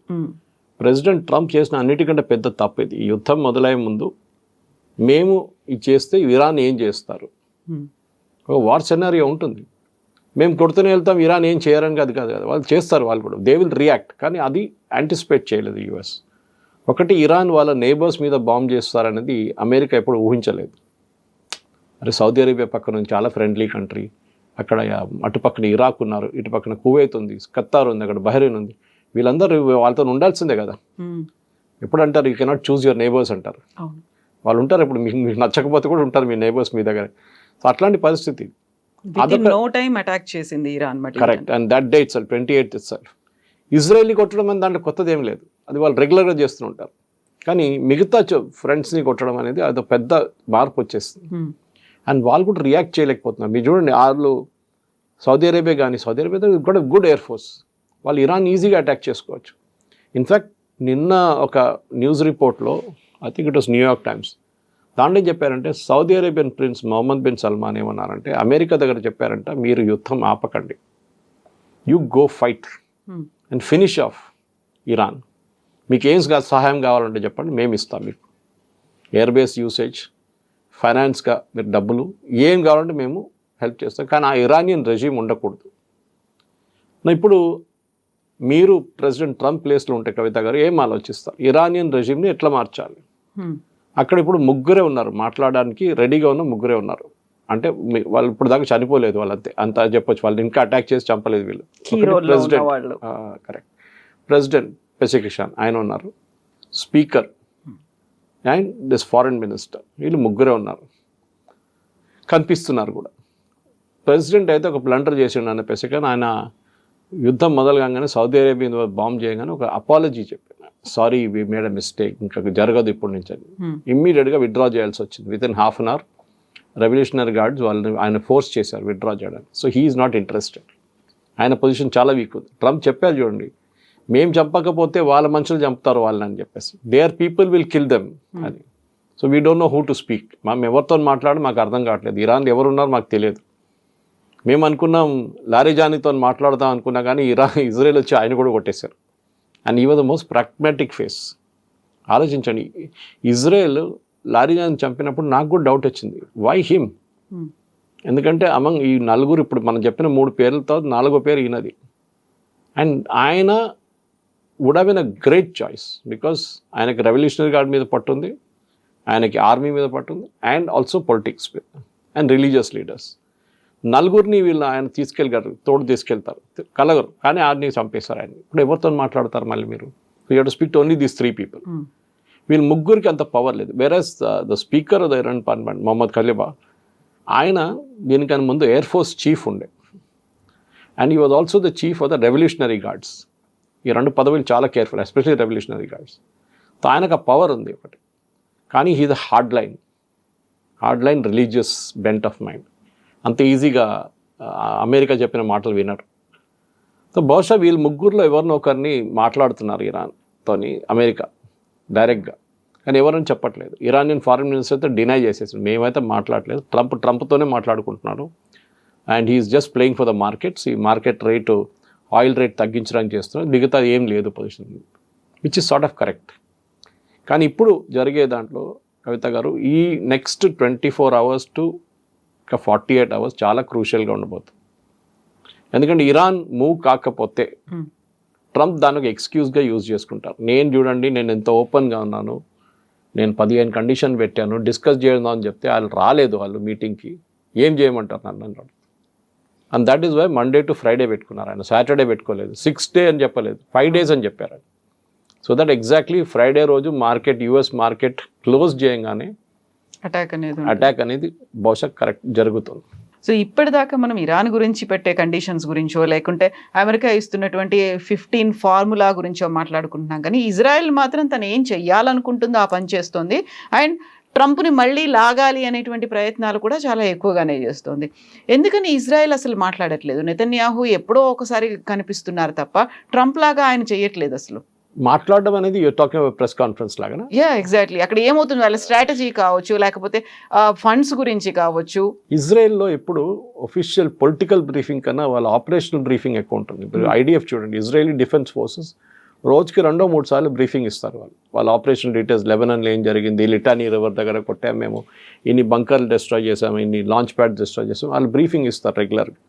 ప్రెసిడెంట్ ట్రంప్ చేసిన అన్నిటికంటే పెద్ద తప్పు ఇది. ఈ యుద్ధం మొదలయ్యే ముందు మేము ఇది చేస్తే ఇరాన్ ఏం చేస్తారు, ఒక వార్ సెనారియో ఉంటుంది. మేము కొడుతూనే వెళ్తాం, ఇరాన్ ఏం చేయరని కాదు కదా, వాళ్ళు చేస్తారు, వాళ్ళు కూడా దే విల్ రియాక్ట్. కానీ అది యాంటిసిపేట్ చేయలేదు యుఎస్. ఒకటి, ఇరాన్ వాళ్ళ నేబర్స్ మీద బాంబ్ చేస్తారనేది అమెరికా ఎప్పుడు ఊహించలేదు. అరే సౌదీ అరేబియా పక్కన నుంచి చాలా ఫ్రెండ్లీ కంట్రీ, అక్కడ అటు పక్కన ఇరాక్ ఉన్నారు, ఇటు పక్కన కువైత్ ఉంది, ఖత్తార్ ఉంది, అక్కడ బహ్రెయిన్ ఉంది, వీళ్ళందరూ వాళ్ళతో ఉండాల్సిందే కదా. ఎప్పుడు అంటారు you cannot choose your neighbours అంటారు. వాళ్ళు ఉంటారు, ఇప్పుడు మీకు నచ్చకపోతే కూడా ఉంటారు మీ నేబర్స్ మీ దగ్గర. సో అట్లాంటి పరిస్థితి. నో టైం అటాక్ చేసింది ఇరాన్. Correct. And that day itself 28th itself ఇజ్రాయెల్ని కొట్టడం అని దాంట్లో కొత్తది ఏం లేదు, అది వాళ్ళు రెగ్యులర్గా చేస్తూ ఉంటారు. కానీ మిగతా ఫ్రెండ్స్ని కొట్టడం అనేది అది పెద్ద మార్పు వచ్చేస్తుంది. అండ్ వాళ్ళు కూడా రియాక్ట్ చేయలేకపోతున్నారు. మీరు చూడండి, వాళ్ళు సౌదీ అరేబియా కానీ, సౌదీ అరేబియా కూడా గుడ్ ఎయిర్ ఫోర్స్, వాళ్ళు ఇరాన్ ఈజీగా అటాక్ చేసుకోవచ్చు. ఇన్ఫ్యాక్ట్ నిన్న ఒక న్యూస్ రిపోర్ట్లో, I think it was New York Times, దాంట్లో ఏం చెప్పారంటే Saudi Arabian prince Mohammed bin Salman ఏమన్నారంటే అమెరికా దగ్గర చెప్పారంట, మీరు యుద్ధం ఆపకండి, you go fight and finish off Iran. మీకు ఏం సహాయం కావాలంటే చెప్పండి, మేము ఇస్తాం మీకు ఎయిర్ బేస్ యూసేజ్, ఫైనాన్స్గా మీరు డబ్బులు ఏం కావాలంటే మేము హెల్ప్ చేస్తాం, కానీ ఆ ఇరానియన్ రెజీమ్ ఉండకూడదు. ఇప్పుడు మీరు ప్రెసిడెంట్ ట్రంప్ ప్లేస్లో ఉంటే కవిత గారు ఏం ఆలోచిస్తారు, ఇరానియన్ రెజీమ్ని ఎట్లా మార్చాలి? అక్కడ ఇప్పుడు ముగ్గురే ఉన్నారు, మాట్లాడడానికి రెడీగా ఉన్న ముగ్గురే ఉన్నారు. అంటే వాళ్ళు ఇప్పుడు దాకా చనిపోలేదు, వాళ్ళంతే అంత చెప్పొచ్చు, వాళ్ళు ఇంకా అటాక్ చేసి చంపలేదు వీళ్ళు. ప్రెసిడెంట్ కరెక్ట్, ప్రెసిడెంట్ పెసికిషాన్ ఆయన ఉన్నారు, speaker and this foreign minister, వీళ్ళు ముగ్గురే ఉన్నారు, కనిపిస్తున్నారు కూడా. ప్రెసిడెంట్ అయితే ఒక బ్లండర్ చేసిండు అన్న పెసికిషాన్. ఆయన యుద్ధం మొదలుగానే సౌదీ అరేబియా బాంబ్ చేయగానే ఒక అపాలజీ చెప్పాను, sorry we made a mistake, ఇంకా జరగదు ఇప్పటి నుంచి అని. ఇమ్మీడియట్గా విత్డ్రా చేయాల్సి వచ్చింది. Within half an hour revolutionary guards వాళ్ళని ఆయన ఫోర్స్ చేశారు విత్డ్రా చేయడానికి. So he's not interested. ఆయన పొజిషన్ చాలా వీక్ ఉంది. ట్రంప్ చెప్పారు చూడండి, మేము చంపకపోతే వాళ్ళ మనుషులు చంపుతారు వాళ్ళని అని చెప్పేసి, their people will kill them అని. So we don't know who to speak. మేము ఎవరితో మాట్లాడి మాకు అర్థం కావట్లేదు, ఇరాన్ ఎవరున్నారు మాకు తెలియదు. మేము అనుకున్నాం లారీజానీతో మాట్లాడదాం అనుకున్నా, కానీ ఇజ్రాయెల్ వచ్చి ఆయన కూడా కొట్టేశారు. And he was the most pragmatic face. ఆలోచించండి, ఇజ్రాయెల్ లారీజాని చంపినప్పుడు నాకు కూడా డౌట్ వచ్చింది, వై హిమ్? ఎందుకంటే అమంగ్ ఈ నలుగురు, ఇప్పుడు మనం చెప్పిన 3 పేర్లతో 4వ పేరు ఈయనది. అండ్ ఆయన would have been a great choice, because ఆయనకి రెవల్యూషనరీ గార్డ్ మీద పట్టుంది, ఆయనకి ఆర్మీ మీద పట్టుంది, అండ్ ఆల్సో పొలిటిక్స్ మీద అండ్ రిలీజియస్ లీడర్స్. నలుగురిని వీళ్ళు ఆయన తీసుకెళ్ళగలరు, తోడు తీసుకెళ్తారు, కలగరు, కానీ ఆర్ని చంపేస్తారు ఆయన. ఇప్పుడు ఎవరితో మాట్లాడతారు మళ్ళీ మీరు? You have to speak to only these 3 people. వీళ్ళు ముగ్గురికి అంత పవర్ లేదు. Whereas the speaker of the Iran parliament Mohammed Khalifa, ఆయన దీనికన్నా ముందు ఎయిర్ ఫోర్స్ చీఫ్ ఉండే, and he was also the chief of the revolutionary guards. ఈ 2 పదవులు చాలా careful, especially revolutionary guards. So ఆయనకు ఆ పవర్ ఉంది ఒకటి, కానీ he the hard line religious bent of mind. అంత ఈజీగా అమెరికా చెప్పిన మాటలు వినరు. సో బహుశా వీళ్ళు ముగ్గురులో ఎవరినో ఒకరిని మాట్లాడుతున్నారు ఇరాన్తోని అమెరికా డైరెక్ట్గా, కానీ ఎవరని చెప్పట్లేదు. ఇరానియన్ ఫారెన్ మినిస్టర్ అయితే డినై చేసేసారు, మేమైతే మాట్లాడలేదు, ట్రంప్తోనే మాట్లాడుకుంటున్నాడు, and he is just playing for the markets. ఈ మార్కెట్ రేటు, ఆయిల్ రేట్ తగ్గించడానికి చేస్తున్నారు, మిగతా ఏం లేదు position, which is sort of correct. కానీ ఇప్పుడు జరిగే దాంట్లో కవిత గారు, ఈ నెక్స్ట్ 24 hours టు 48 hours చాలా క్రూషియల్గా ఉండబోతుంది. ఎందుకంటే ఇరాన్ మూవ్ కాకపోతే ట్రంప్ దాన్ని ఒక ఎక్స్క్యూజ్గా యూజ్ చేసుకుంటారు. నేను చూడండి, నేను ఎంత ఓపెన్గా ఉన్నాను, నేను 15 కండిషన్ పెట్టాను, డిస్కస్ చేద్దాం అని చెప్తే వాళ్ళు రాలేదు, వాళ్ళు మీటింగ్కి, ఏం చేయమంటారు నన్ను అన్నాడు. And that is why Monday to Friday పెట్టుకున్నారు ఆయన, సాటర్డే పెట్టుకోలేదు, 6 days అని చెప్పలేదు, 5 days అని చెప్పారు. సో దట్ ఎగ్జాక్ట్లీ ఫ్రైడే రోజు మార్కెట్, యుఎస్ మార్కెట్ క్లోజ్ చేయగానే అటాక్ అనేది బహుశా కరెక్ట్ జరుగుతుంది. సో ఇప్పటిదాకా మనం ఇరాన్ గురించి పెట్టే కండిషన్స్ గురించో లేకుంటే అమెరికా ఇస్తున్నటువంటి 15 ఫార్ములా గురించో మాట్లాడుకుంటున్నాం, కానీ ఇజ్రాయెల్ మాత్రం తను ఏం చెయ్యాలనుకుంటుందో ఆ పని చేస్తోంది. అండ్ ట్రంప్ని మళ్ళీ లాగాలి అనేటువంటి ప్రయత్నాలు కూడా చాలా ఎక్కువగానే చేస్తోంది. ఎందుకని ఇజ్రాయెల్ అసలు మాట్లాడట్లేదు? నెతన్యాహు ఎప్పుడో ఒకసారి కనిపిస్తున్నారు తప్ప ట్రంప్ లాగా ఆయన చేయట్లేదు అసలు. మాట్లాడడం అనేది యూర్ టాకింగ్ ప్రెస్ కాన్ఫరెన్స్ లాగా. ఎగ్జాక్ట్లీ. అక్కడ ఏమవుతుంది, వాళ్ళ స్ట్రాటజీ కావచ్చు, లేకపోతే ఫండ్స్ గురించి కావచ్చు. ఇజ్రాయెల్లో ఎప్పుడు ఒఫిషియల్ పొలిటికల్ బ్రీఫింగ్ కన్నా వాళ్ళ ఆపరేషనల్ బ్రీఫింగ్ ఎక్కువ ఉంటుంది. ఇప్పుడు ఐడిఎఫ్ చూడండి, ఇజ్రాయలీ డిఫెన్స్ ఫోర్సెస్ రోజుకి 2-3 సార్లు బ్రీఫింగ్ ఇస్తారు. వాళ్ళ ఆపరేషన్ డీటెయిల్స్, లెబనాన్లో ఏం జరిగింది, లిటానీ రివర్ దగ్గర కొట్టాము మేము, ఇన్ని బంకర్లు డిస్ట్రాయ్ చేసాము, ఇన్ని లాంచ్ ప్యాడ్ డిస్ట్రాయ్ చేసాము, వాళ్ళు బ్రీఫింగ్ ఇస్తారు రెగ్యులర్గా.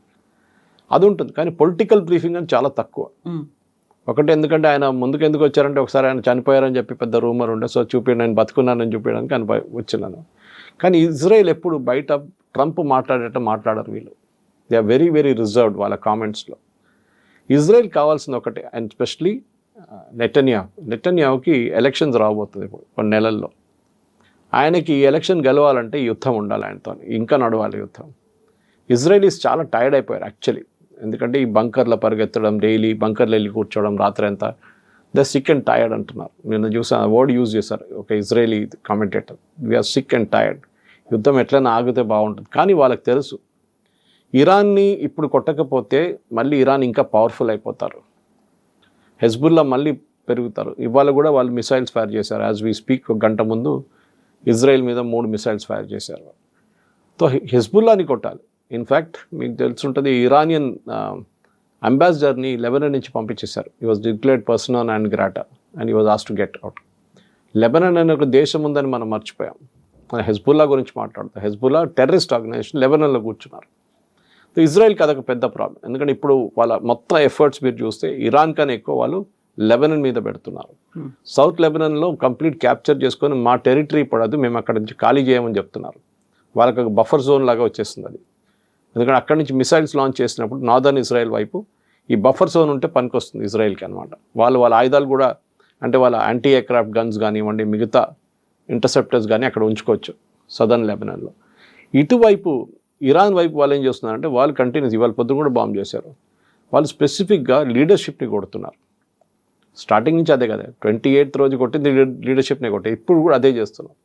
అది ఉంటుంది. కానీ పొలిటికల్ బ్రీఫింగ్ అని చాలా తక్కువ. ఒకటి, ఎందుకంటే ఆయన ముందుకు ఎందుకు వచ్చారంటే ఒకసారి ఆయన చనిపోయారని చెప్పి పెద్ద రూమర్ ఉండే, సో చూపించండి నేను బతుకున్నానని చూపించడానికి ఆయన వచ్చినాను. కానీ ఇజ్రాయెల్ ఎప్పుడు బయట ట్రంప్ మాట్లాడరు వీళ్ళు. They are very very reserved వాళ్ళ కామెంట్స్లో. ఇజ్రాయెల్ కావాల్సింది ఒకటే, అండ్ స్పెషలీ నెతన్యాహుకి ఎలక్షన్స్ రాబోతుంది ఇప్పుడు కొన్ని నెలల్లో. ఆయనకి ఈ ఎలక్షన్ గెలవాలంటే యుద్ధం ఉండాలి ఆయనతో, ఇంకా నడవాలి యుద్ధం. ఇజ్రాయలీస్ చాలా టైర్డ్ అయిపోయారు యాక్చువల్లీ. ఎందుకంటే ఈ బంకర్లో పరిగెత్తడం, డైలీ బంకర్లో వెళ్ళి కూర్చోవడం రాత్రి అంతా, ద సిక్ అండ్ టైర్డ్ అంటున్నారు. నేను చూసాను, వర్డ్ యూజ్ చేశారు ఒక Israeli commentator, we're sick and tired, యుద్ధం ఎట్లయినా ఆగితే బాగుంటుంది. కానీ వాళ్ళకి తెలుసు ఇరాన్ని ఇప్పుడు కొట్టకపోతే మళ్ళీ ఇరాన్ ఇంకా పవర్ఫుల్ అయిపోతారు, హెజ్బుల్లా మళ్ళీ పెరుగుతారు. ఇవాళ కూడా వాళ్ళు మిసైల్స్ ఫైర్ చేశారు. యాజ్ వీ స్పీక్ ఒక గంట ముందు ఇజ్రాయెల్ మీద 3 మిసైల్స్ ఫైర్ చేశారు. సో హెజ్బుల్లాని కొట్టాలి. ఇన్ఫ్యాక్ట్ మీకు తెలుసుంటుంది, ఇరానియన్ అంబాసిడర్ని లెబనాన్ నుంచి పంపించేశారు. He was declared person on and grata and he was ask to get out. Lebanon అనే ఒక దేశం ఉందని మనం మర్చిపోయాం. మన హెజ్బుల్లా గురించి మాట్లాడుతాం. హెజ్బుల్లా టెర్రరిస్ట్ ఆర్గనైజేషన్ లెబనాన్లో కూర్చున్నారు. సో ఇజ్రాయెల్కి అదొక పెద్ద ప్రాబ్లం. ఎందుకంటే ఇప్పుడు వాళ్ళ మొత్తం ఎఫర్ట్స్ మీరు చూస్తే ఇరాన్ కన్నా ఎక్కువ వాళ్ళు లెబనాన్ మీద పెడుతున్నారు. సౌత్ లెబనాన్లో కంప్లీట్ క్యాప్చర్ చేసుకొని మా టెరిటరీ పడదు, మేము అక్కడ నుంచి ఖాళీ చేయమని చెప్తున్నారు. వాళ్ళకి ఒక బఫర్ జోన్ లాగా వచ్చేస్తుంది అది. ఎందుకంటే అక్కడి నుంచి మిసైల్స్ లాంచ్ చేసినప్పుడు నార్దర్న్ ఇజ్రాయెల్ వైపు ఈ బఫర్ జోన్ ఉంటే పనికొస్తుంది ఇజ్రాయెల్కి అనమాట. వాళ్ళ ఆయుధాలు కూడా, అంటే వాళ్ళ యాంటీ ఎయిర్క్రాఫ్ట్ గన్స్ కానివ్వండి, మిగతా ఇంటర్సెప్టర్స్ కానీ అక్కడ ఉంచుకోవచ్చు సదర్న్ లెబనాన్లో. ఇటువైపు ఇరాన్ వైపు వాళ్ళు ఏం చేస్తున్నారంటే, వాళ్ళు కంటిన్యూస్ ఇవాళ పొద్దున కూడా బాంబ్ చేశారు. వాళ్ళు స్పెసిఫిక్గా లీడర్షిప్ని కొడుతున్నారు. స్టార్టింగ్ నుంచి అదే కదా, 28th రోజు కొట్టింది లీడర్షిప్ని కొట్టే, ఇప్పుడు కూడా అదే చేస్తున్నారు.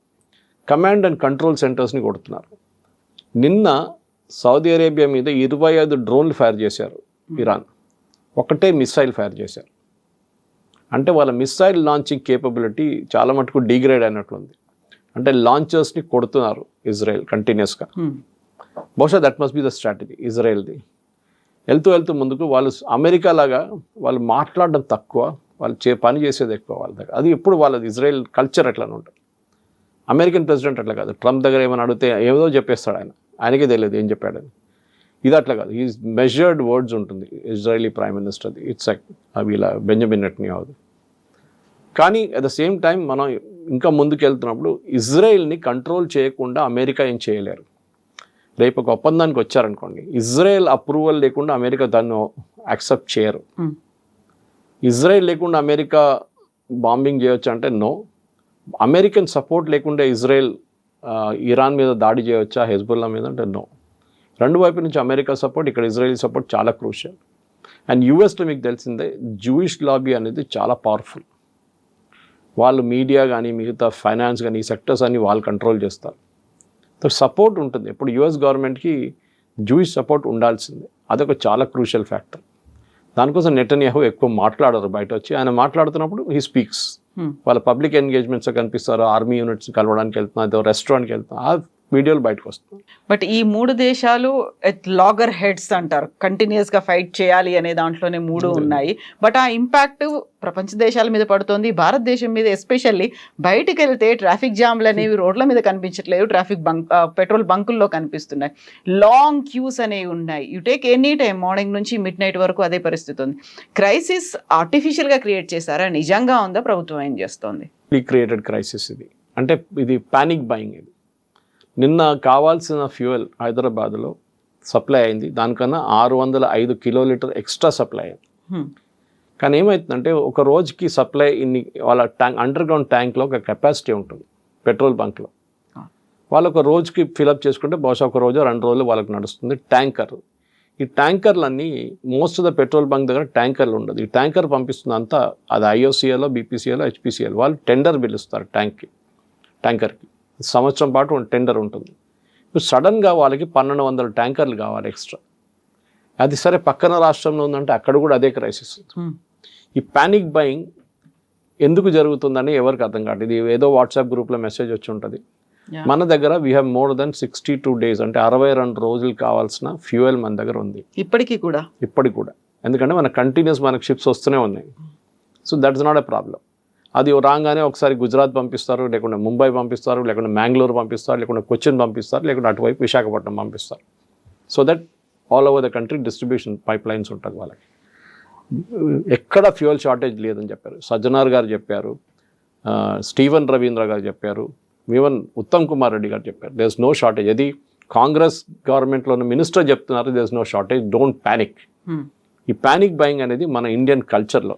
కమాండ్ అండ్ కంట్రోల్ సెంటర్స్ని కొడుతున్నారు. నిన్న సౌదీ అరేబియా మీద 25 డ్రోన్లు ఫైర్ చేశారు ఇరాన్, ఒకటే మిసైల్ ఫైర్ చేశారు. అంటే వాళ్ళ మిసైల్ లాంచింగ్ కేపబిలిటీ చాలా మటుకు డిగ్రేడ్ అయినట్లుంది. అంటే లాంచర్స్ని కొడుతున్నారు ఇజ్రాయెల్ కంటిన్యూస్గా. బహుశా that must be the strategy ఇజ్రాయెల్ది. వెళ్తూ ముందుకు వాళ్ళు అమెరికా లాగా వాళ్ళు మాట్లాడడం తక్కువ, వాళ్ళు పని చేసేది ఎక్కువ వాళ్ళ దగ్గర. అది ఎప్పుడు వాళ్ళది ఇజ్రాయెల్ కల్చర్ అట్లానే ఉంటుంది. అమెరికన్ ప్రెసిడెంట్ అట్లా కాదు, ట్రంప్ దగ్గర ఏమైనా అడిగితే ఏదో చెప్పేస్తాడు ఆయనకే తెలియదు ఏం చెప్పాడని. ఇది అట్లా కాదు, ఈ మెజర్డ్ వర్డ్స్ ఉంటుంది ఇజ్రాయలీ ప్రైమ్ మినిస్టర్ది. ఇట్స్ లైక్ వీళ్ళ బెంజమిన్ నెతన్యాహుది. కానీ అట్ ద సేమ్ టైం మనం ఇంకా ముందుకు వెళ్తున్నప్పుడు ఇజ్రాయెల్ని కంట్రోల్ చేయకుండా అమెరికా ఏం చేయలేరు. రేపు ఒక ఒప్పందానికి వచ్చారనుకోండి, ఇజ్రాయెల్ అప్రూవల్ లేకుండా అమెరికా దాన్ని యాక్సెప్ట్ చేయరు. ఇజ్రాయెల్ లేకుండా అమెరికా బాంబింగ్ చేయొచ్చు అంటే నో. అమెరికన్ సపోర్ట్ లేకుండా ఇజ్రాయెల్ ఇరాన్ మీద దాడి చేయవచ్చా, హెజ్బుల్లా మీద అంటే నో. రెండు వైపు నుంచి అమెరికా సపోర్ట్, ఇక్కడ ఇజ్రాయెల్ సపోర్ట్ చాలా క్రూషియల్. అండ్ యూఎస్లో మీకు తెలిసిందే జూయిష్ లాబీ అనేది చాలా పవర్ఫుల్. వాళ్ళు మీడియా కానీ మిగతా ఫైనాన్స్ కానీ ఈ సెక్టర్స్ అన్ని వాళ్ళు కంట్రోల్ చేస్తారు. సో సపోర్ట్ ఉంటుంది. ఇప్పుడు యుఎస్ గవర్నమెంట్కి జూయిష్ సపోర్ట్ ఉండాల్సిందే. అదొక చాలా క్రూషియల్ ఫ్యాక్టర్. దానికోసం నెతన్యాహు ఎక్కువ మాట్లాడరు బయట వచ్చి. ఆయన మాట్లాడుతున్నప్పుడు హీ స్పీక్స్. వాళ్ళ పబ్లిక్ ఎంగేజ్మెంట్స్ కనిపిస్తారు, ఆర్మీ యూనిట్స్ కలవడానికి వెళ్తున్నారు, రెస్టారెంట్కి వెళ్తున్నారు, ఆ వీడియోలు బయటకు వస్తుంది. బట్ ఈ 3 దేశాలు లాగర్ హెడ్స్ అంటారు, కంటిన్యూస్గా ఫైట్ చేయాలి అనే దాంట్లోనే 3 ఉన్నాయి. బట్ ఆ ఇంపాక్ట్ ప్రపంచ దేశాల మీద పడుతుంది, భారతదేశం మీద ఎస్పెషల్లీ. బయటికి వెళ్తే ట్రాఫిక్ జామ్లు అనేవి రోడ్ల మీద కనిపించట్లేదు, పెట్రోల్ బంకుల్లో కనిపిస్తున్నాయి, లాంగ్ క్యూస్ అనేవి ఉన్నాయి. You take any time, morning నుంచి మిడ్ నైట్ వరకు అదే పరిస్థితి ఉంది. క్రైసిస్ ఆర్టిఫిషియల్గా క్రియేట్ చేశారా, నిజంగా ఉందా, ప్రభుత్వం ఏం చేస్తోంది? క్రియేటెడ్ క్రైసిస్ ఇది. అంటే ఇది పానిక్ బయింగ్. ఇది నిన్న కావాల్సిన ఫ్యూయల్ హైదరాబాద్లో సప్లై అయింది, దానికన్నా 605 కిలోలీటర్ ఎక్స్ట్రా సప్లై అయింది. కానీ ఏమవుతుందంటే ఒక రోజుకి సప్లై ఇన్ని వాళ్ళ ట్యాంక్ అండర్ గ్రౌండ్ ట్యాంక్లో ఒక కెపాసిటీ ఉంటుంది పెట్రోల్ బంక్లో. వాళ్ళు ఒక రోజుకి ఫిలప్ చేసుకుంటే బహుశా ఒక రోజు 2 రోజులు వాళ్ళకి నడుస్తుంది. ట్యాంకర్, ఈ ట్యాంకర్లన్నీ most of the petrol bunk దగ్గర ట్యాంకర్లు ఉండదు. ఈ ట్యాంకర్ పంపిస్తుంది అంతా అది IOCL, BPCL, HPCL వాళ్ళు టెండర్ పిలుస్తారు ట్యాంకర్కి సంవత్సరం పాటు టెండర్ ఉంటుంది. ఇప్పుడు సడన్గా వాళ్ళకి 1200 ట్యాంకర్లు కావాలి ఎక్స్ట్రా. అది సరే పక్కన రాష్ట్రంలో ఉందంటే అక్కడ కూడా అదే క్రైసిస్. ఈ ప్యానిక్ బయింగ్ ఎందుకు జరుగుతుందని ఎవరికి అర్థం కాదు. ఇది ఏదో వాట్సాప్ గ్రూప్లో మెసేజ్ వచ్చి ఉంటుంది. మన దగ్గర we have more than 62 days అంటే 62 రోజులు కావాల్సిన ఫ్యూయల్ మన దగ్గర ఉంది ఇప్పటికీ కూడా. ఎందుకంటే మన కంటిన్యూస్ మనకు షిప్స్ వస్తూనే ఉన్నాయి. So that's not a problem. అది రాగానే ఒకసారి గుజరాత్ పంపిస్తారు, లేకుంటే ముంబై పంపిస్తారు, లేకుంటే మ్యాంగ్లూర్ పంపిస్తారు, లేకుంటే కొచ్చిన్ పంపిస్తారు, లేకుంటే అటువైపు విశాఖపట్నం పంపిస్తారు. So that all over the country distribution pipe lines ఉంటుంది వాళ్ళకి. ఎక్కడ ఫ్యూయల్ షార్టేజ్ లేదని చెప్పారు. సజ్జనార్ గారు చెప్పారు, స్టీవెన్ రవీంద్ర గారు చెప్పారు, ఈవెన్ ఉత్తమ్ కుమార్ రెడ్డి గారు చెప్పారు దేర్ ఇస్ నో షార్టేజ్. అది కాంగ్రెస్ గవర్నమెంట్లో ఉన్న మినిస్టర్ చెప్తున్నారు there is no shortage, don't panic. ఈ ప్యానిక్ బయింగ్ అనేది మన ఇండియన్ కల్చర్లో.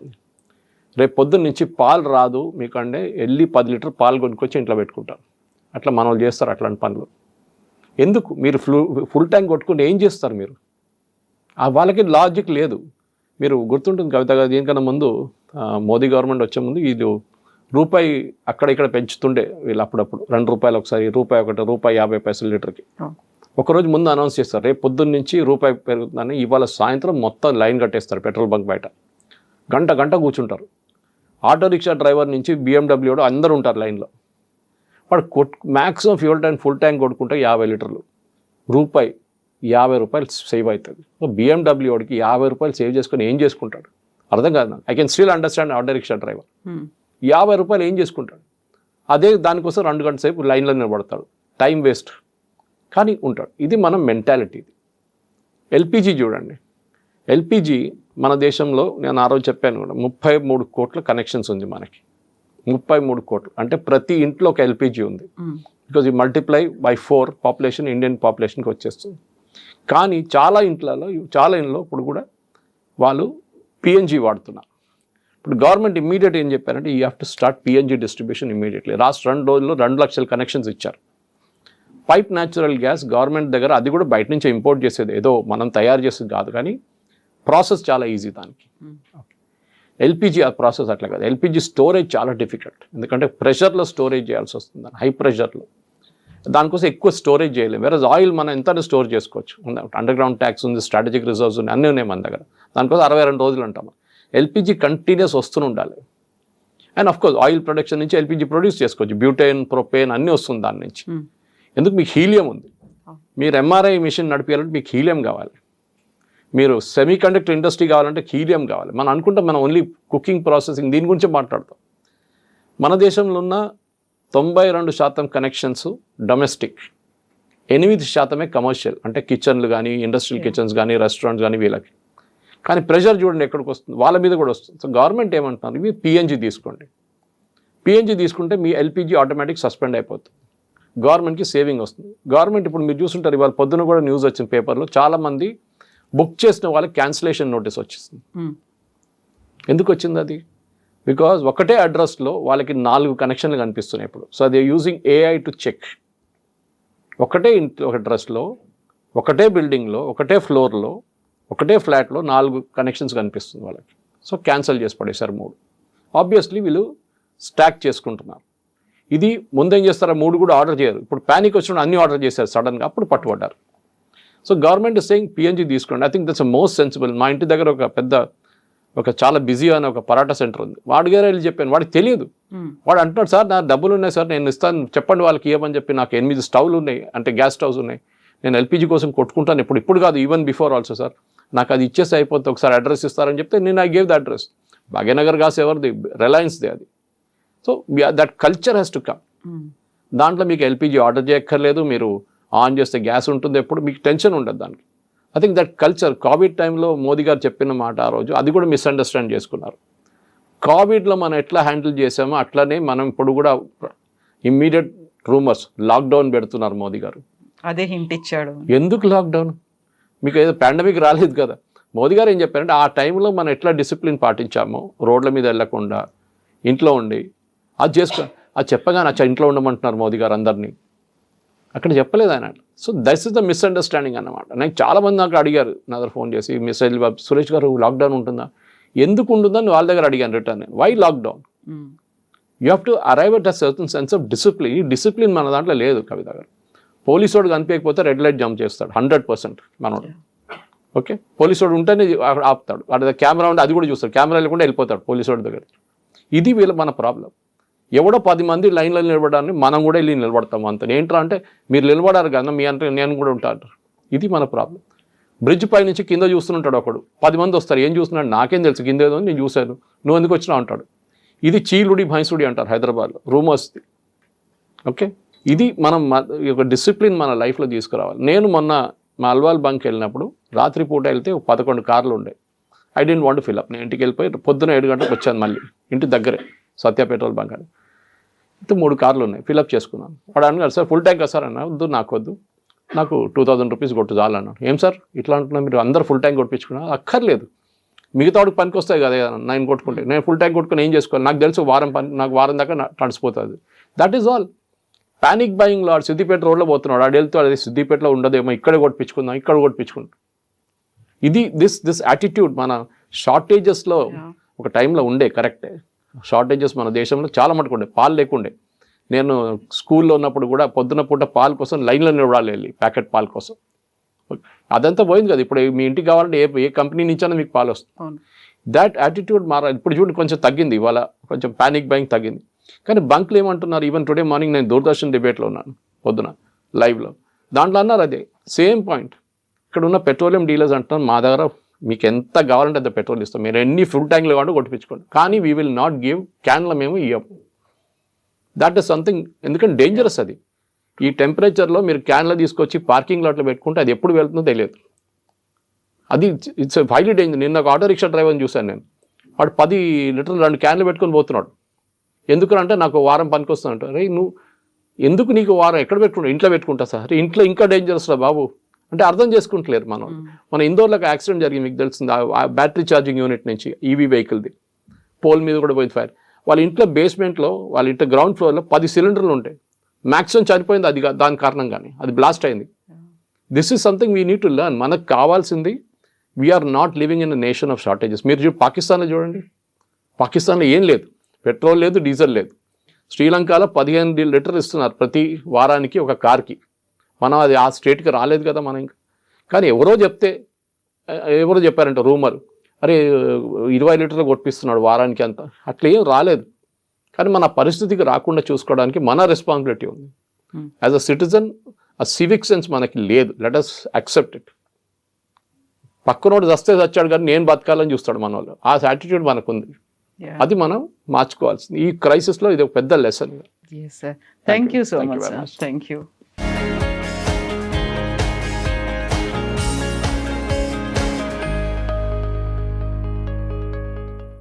రేపు పొద్దున్న నుంచి పాలు రాదు మీకంటే వెళ్ళి 10 లీటర్ పాలు కొనుక్కొచ్చి ఇంట్లో పెట్టుకుంటారు. అట్లా మన వాళ్ళు చేస్తారు అట్లాంటి పనులు. ఎందుకు మీరు ఫుల్ ట్యాంక్ కొట్టుకుంటే ఏం చేస్తారు మీరు? వాళ్ళకి లాజిక్ లేదు. మీరు గుర్తుంటుంది కవిత గారు, దీనికన్నా ముందు మోదీ గవర్నమెంట్ వచ్చే ముందు ఇది రూపాయి అక్కడ ఇక్కడ పెంచుతుండే వీళ్ళు అప్పుడప్పుడు. 2 రూపాయలు ఒకసారి, ₹1.50 లీటర్కి. ఒకరోజు ముందు అనౌన్స్ చేస్తారు రేపు పొద్దున్న నుంచి రూపాయి పెరుగుతుందని. ఇవాళ సాయంత్రం మొత్తం లైన్ కట్టేస్తారు పెట్రోల్ బంక్ బయట. గంట కూర్చుంటారు. ఆటో రిక్షా డ్రైవర్ నుంచి BMW అందరూ ఉంటారు లైన్లో. వాడు maximum fuel tank full tank కొట్టుకుంటే 50 లీటర్లు, ₹50 సేవ్ అవుతుంది. BMWకి ₹50 సేవ్ చేసుకొని ఏం చేసుకుంటాడు అర్థం కాదు నాకు. I can still understand auto rickshaw driver. ₹50 ఏం చేసుకుంటాడు? అదే దానికోసం 2 గంటల సేపు లైన్లో నిలబడతాడు, టైం వేస్ట్, కానీ ఉంటాడు. ఇది మన మెంటాలిటీ. LPG చూడండి. LPG మన దేశంలో నేను ఆ రోజు చెప్పాను కూడా 33 కోట్ల కనెక్షన్స్ ఉంది మనకి. 33 కోట్లు అంటే ప్రతి ఇంట్లో ఒక LPG ఉంది. బికాజ్ ఈ మల్టిప్లై బై 4 పాపులేషన్ ఇండియన్ పాపులేషన్కి వచ్చేస్తుంది. కానీ చాలా ఇంట్లో ఇప్పుడు కూడా వాళ్ళు PNG వాడుతున్నారు. ఇప్పుడు గవర్నమెంట్ ఇమ్మీడియట్ ఏం చెప్పారంటే you have to start PNG distribution immediately. Last 2 రోజుల్లో 2 లక్షల కనెక్షన్స్ ఇచ్చారు. పైప్ న్యాచురల్ గ్యాస్ గవర్నమెంట్ దగ్గర, అది కూడా బయట నుంచి ఇంపోర్ట్ చేసేది, ఏదో మనం తయారు చేసేది కాదు, కానీ ప్రాసెస్ చాలా ఈజీ దానికి. LPG ఆ ప్రాసెస్ అట్లా కాదు. LPG స్టోరేజ్ చాలా డిఫికల్ట్, ఎందుకంటే ప్రెషర్లో స్టోరేజ్ చేయాల్సి వస్తుంది, హై ప్రెషర్లో. దానికోసం ఎక్కువ స్టోరేజ్ చేయలేము. వేరే ఆయిల్ మనం ఎంత స్టోర్ చేసుకోవచ్చు. అండర్ గ్రౌండ్ ట్యాక్స్ ఉంది, స్ట్రాటజిక్ రిజర్వ్స్ ఉన్నాయి, అన్నీ ఉన్నాయి మన దగ్గర. దానికోసం 62 రోజులు అంటాం. LPG కంటిన్యూస్ వస్తూనే ఉండాలి. అండ్ అఫ్కోర్స్ ఆయిల్ ప్రొడక్షన్ నుంచి LPG ప్రొడ్యూస్ చేసుకోవచ్చు, బ్యూటేన్, ప్రొపేన్ అన్నీ వస్తుంది దాని నుంచి. ఎందుకు? మీకు హీలియం ఉంది. మీరు MRI మిషన్ నడిపించాలంటే మీకు హీలియం కావాలి. మీరు సెమీ కండక్టర్ ఇండస్ట్రీ కావాలంటే హీలియం కావాలి. మనం అనుకుంటాం మనం ఓన్లీ కుకింగ్, ప్రాసెసింగ్ దీని గురించే మాట్లాడతాం. మన దేశంలో ఉన్న 92% కనెక్షన్స్ డొమెస్టిక్, 8% కమర్షియల్, అంటే కిచెన్లు కానీ, ఇండస్ట్రియల్ కిచెన్స్ కానీ, రెస్టారెంట్స్ కానీ వీళ్ళకి. కానీ ప్రెషర్ చూడండి ఎక్కడికి వస్తుంది, వాళ్ళ మీద కూడా వస్తుంది. సో గవర్నమెంట్ ఏమంటున్నారు, ఇవి PNG తీసుకోండి. PNG తీసుకుంటే మీ LPG ఆటోమేటిక్ సస్పెండ్ అయిపోతుంది, గవర్నమెంట్కి సేవింగ్ వస్తుంది. గవర్నమెంట్ ఇప్పుడు మీరు చూస్తుంటారు, ఇవాళ పొద్దున కూడా న్యూస్ వచ్చిన పేపర్లో, చాలామంది బుక్ చేసిన వాళ్ళకి క్యాన్సిలేషన్ నోటీస్ వచ్చేస్తుంది. ఎందుకు వచ్చింది అది? బికాజ్ ఒకటే అడ్రస్లో వాళ్ళకి 4 కనెక్షన్లు కనిపిస్తున్నాయి ఇప్పుడు. So they using AI to check. ఒకటే ఇంట్లో, ఒక అడ్రస్లో, ఒకటే బిల్డింగ్లో, ఒకటే ఫ్లోర్లో, ఒకటే ఫ్లాట్లో 4 కనెక్షన్స్ కనిపిస్తుంది వాళ్ళకి. సో క్యాన్సిల్ చేసి పడేశారు 3. ఆబ్వియస్లీ వీళ్ళు స్టాక్ చేసుకుంటున్నారు. ఇది ముందేం చేస్తారా, 3 కూడా ఆర్డర్ చేయరు. ఇప్పుడు ప్యానిక్ వచ్చినప్పుడు అన్ని ఆర్డర్ చేశారు సడన్గా, అప్పుడు పట్టుబడ్డారు. So government is saying PNG తీసుకోండి. I think that's most sensible. మా ఇంటి దగ్గర ఒక చాలా బిజీ అనే ఒక పరాటా సెంటర్ ఉంది. వాడి గారు వెళ్ళి చెప్పాను, వాడికి తెలియదు. వాడు అంటున్నాడు, సార్ నా డబ్బులు ఉన్నాయి సార్, నేను ఇస్తాను, చెప్పండి వాళ్ళకి ఇవ్వమని చెప్పి. నాకు 8 స్టవ్లు ఉన్నాయి, అంటే గ్యాస్ స్టవ్స్ ఉన్నాయి, నేను LPG కోసం కొట్టుకుంటాను. ఇప్పుడు కాదు, ఈవెన్ బిఫోర్ ఆల్సో సార్, నాకు అది ఇచ్చేసి అయిపోతుంది, ఒకసారి అడ్రస్ ఇస్తారని చెప్తే నేను I gave the address. Bhagyanagar gas ఎవరిది? రిలయన్స్ది అది. So that culture has to come. దాంట్లో మీకు LPG ఆర్డర్ చేయక్కర్లేదు, మీరు ఆన్ చేస్తే గ్యాస్ ఉంటుంది, ఎప్పుడు మీకు టెన్షన్ ఉండదు దానికి. I think that culture Covid టైంలో మోదీ గారు చెప్పిన మాట ఆ రోజు, అది కూడా మిస్అండర్స్టాండ్ చేసుకున్నారు. కోవిడ్లో మనం ఎట్లా హ్యాండిల్ చేసామో అట్లనే మనం ఇప్పుడు కూడా ఇమ్మీడియట్ రూమర్స్ లాక్డౌన్ పెడుతున్నారు మోదీ గారు. అదే హింట్ ఇచ్చాడు. ఎందుకు లాక్డౌన్? మీకు ఏదో పాండమిక్ రాలేదు కదా. మోదీ గారు ఏం చెప్పారంటే, ఆ టైంలో మనం ఎట్లా డిసిప్లిన్ పాటించామో, రోడ్ల మీద వెళ్ళకుండా ఇంట్లో ఉండి అది చేసుకో, అది చెప్పగానే ఇంట్లో ఉండమంటున్నారు మోదీ గారు అందరినీ. అక్కడ చెప్పలేదు ఆయన. So that's is the misunderstanding అన్నమాట. నాకు చాలామంది నాకు అడిగారు నా దగ్గర ఫోన్ చేసి, మెసేజ్ సురేష్ గారు లాక్డౌన్ ఉంటుందా, ఎందుకు ఉంటుందని వాళ్ళ దగ్గర అడిగాను return. Why lockdown? You have to arrive at a certain sense of discipline. ఈ డిసిప్లిన్ మన దాంట్లో లేదు కవిత గారు. పోలీసు వాడు కనిపించకపోతే రెడ్ లైట్ జంప్ చేస్తాడు 100% మనోడు. ఓకే, పోలీసు వాడు ఉంటేనే ఆపుతాడు. వాడి కెమెరా ఉంటే అది కూడా చూస్తాడు, కెమెరా లేకుండా వెళ్ళిపోతాడు పోలీసు వాడి దగ్గర. ఇది మన ప్రాబ్లం. ఎవడో 10 మంది లైన్లో నిలబడాలని మనం కూడా వెళ్ళి నిలబడతాం అంత. ఏంట్రా అంటే మీరు నిలబడారు కదా మీ అంటే నేను కూడా ఉంటాను. ఇది మన ప్రాబ్లం. బ్రిడ్జ్ పై నుంచి కింద చూస్తుంటాడు ఒకడు, 10 మంది వస్తారు, ఏం చూస్తున్నాడు నాకేం తెలుసు, కింద ఏదో నేను చూశాను, నువ్వు ఎందుకు వచ్చినా అంటాడు. ఇది చీలుడి భైంసుడి అంటారు హైదరాబాద్లో, రూమర్స్ది. ఓకే, ఇది మనం ఒక డిసిప్లిన్ మన లైఫ్లో తీసుకురావాలి. నేను మొన్న మా అల్వాల్ బంక్ వెళ్ళినప్పుడు రాత్రిపూట వెళ్తే 11 కార్లు ఉండే. I didn't want fill up. నేను ఇంటికి వెళ్ళిపోయి పొద్దున 7 గంటలకు వచ్చాను మళ్ళీ ఇంటి దగ్గరే సత్య పెట్రోల్ బంక్ అని. అయితే 3 కార్లు ఉన్నాయి, ఫిల్అప్ చేసుకున్నాను. వాడు అన్నాడు సార్ ఫుల్ ట్యాంక్ కదా సార్ అన్న. వద్దు, నాకు వద్దు, నాకు 2000 రూపీస్ కొట్టు చాలు అన్నాడు. ఏం సార్ ఇట్లా అంటున్నా, మీరు అందరు ఫుల్ ట్యాంక్ కొట్టించుకున్నా? అక్కర్లేదు, మిగతా వాడికి పనికి వస్తాయి కదా నేను కొట్టుకుంటే. నేను ఫుల్ ట్యాంక్ కొట్టుకుని ఏం చేసుకోవాలి, నాకు తెలుసు నాకు వారం దాకా నడిచిపోతుంది. That is all. Panic buying లాడ్ సిద్దిపేట రోడ్లో పోతున్నాడు, ఆడు వెళ్తూ అది సిద్దిపేటలో ఉండదేమో, ఇక్కడ కొట్టించుకుందాం, ఇక్కడ కొట్టించుకుందాం. ఇది దిస్ యాటిట్యూడ్ మన షార్టేజెస్లో ఒక టైంలో ఉండే. కరెక్టే, షార్టేజెస్ మన దేశంలో చాలా మటుకు ఉండే. పాలు లేకుండే. నేను స్కూల్లో ఉన్నప్పుడు కూడా పొద్దున పూట పాలు కోసం లైన్లో నిలబడాలి వెళ్ళి, ప్యాకెట్ పాల కోసం. అదంతా పోయింది కదా. ఇప్పుడు మీ ఇంటికి కావాలంటే ఏ కంపెనీ నుంచైనా మీకు పాలు వస్తుంది. దాట్ యాటిట్యూడ్ మారాలి. ఇప్పుడు చూడండి కొంచెం తగ్గింది, ఇవాళ కొంచెం ప్యానిక్ బయింగ్ తగ్గింది. కానీ బంక్లు ఏమంటున్నారు, ఈవెన్ టుడే మార్నింగ్ నేను దూరదర్శన్ డిబేట్లో ఉన్నాను పొద్దున లైవ్లో, దాంట్లో అన్నారు అదే సేమ్ పాయింట్. ఇక్కడ ఉన్న పెట్రోలియం డీలర్స్ అంటున్నారు మా దగ్గర మీకు ఎంత కావాలంటే అంత పెట్రోల్ ఇస్తాం, మీరు ఎన్ని ఫుల్ ట్యాంక్లు కావాలంటే కొట్టించుకోండి, కానీ వీ విల్ నాట్ గివ్, క్యాన్లో మేము ఇవ్వము. దట్ ఈస్ సంథింగ్, ఎందుకంటే డేంజరస్ అది. ఈ టెంపరేచర్లో మీరు క్యాన్లో తీసుకొచ్చి పార్కింగ్ లాట్లో పెట్టుకుంటే అది ఎప్పుడు వెళ్తుందో తెలియదు. అది ఇట్స్ హైలీ డేంజర్. నిన్న ఒక ఆటో రిక్షా డ్రైవర్ని చూశాను నేను, వాడు 10 లీటర్లు 2 క్యాన్లు పెట్టుకొని పోతున్నాడు. ఎందుకంటే నాకు వారం పనికి వస్తుందంట. రే నువ్వు ఎందుకు, నీకు వారం ఎక్కడ పెట్టుకుంటా, ఇంట్లో పెట్టుకుంటా సార్. ఇంట్లో ఇంకా డేంజరస్ రా బాబు అంటే అర్థం చేసుకుంటలేరు మనం. మన ఇందోర్లోకి యాక్సిడెంట్ జరిగింది, మీకు తెలిసింది, ఆ బ్యాటరీ ఛార్జింగ్ యూనిట్ నుంచి ఈవీ వెహికల్ది పోల్ మీద కూడా పోయింది ఫైర్. వాళ్ళ ఇంట్లో బేస్మెంట్లో, వాళ్ళ ఇంట్లో గ్రౌండ్ ఫ్లోర్లో 10 సిలిండర్లు ఉంటాయి. మ్యాక్సిమం చనిపోయింది అది దాని కారణంగానే, అది బ్లాస్ట్ అయింది. This is something we need to learn. మనకు కావాల్సింది, we're not living in a nation of shortages. మీరు పాకిస్తాన్లో చూడండి, పాకిస్తాన్లో ఏం లేదు, పెట్రోల్ లేదు, డీజిల్ లేదు. శ్రీలంకలో 15 లీటర్లు ఇస్తున్నారు ప్రతి వారానికి ఒక కార్కి. మనం అది ఆ స్టేట్కి రాలేదు కదా మనం ఇంకా. కానీ ఎవరో చెప్పారంట రూమర్, అరే 20 లీటర్లు కొట్టిస్తున్నాడు వారానికి అంత, అట్లా ఏం రాలేదు. కానీ మన పరిస్థితికి రాకుండా చూసుకోవడానికి మన రెస్పాన్సిబిలిటీ ఉంది. యాజ్ అ సిటిజన్ ఆ సివిక్ సెన్స్ మనకి లేదు. Let us accept it. పక్కనోడు చచ్చాడు కానీ నేను బతకాలని చూస్తాడు మన వాళ్ళు. ఆ యాటిట్యూడ్ మనకుంది. అది మనం మార్చుకోవాల్సింది. ఈ క్రైసిస్లో ఇది ఒక పెద్ద lesson. Thank you so much. Thank you.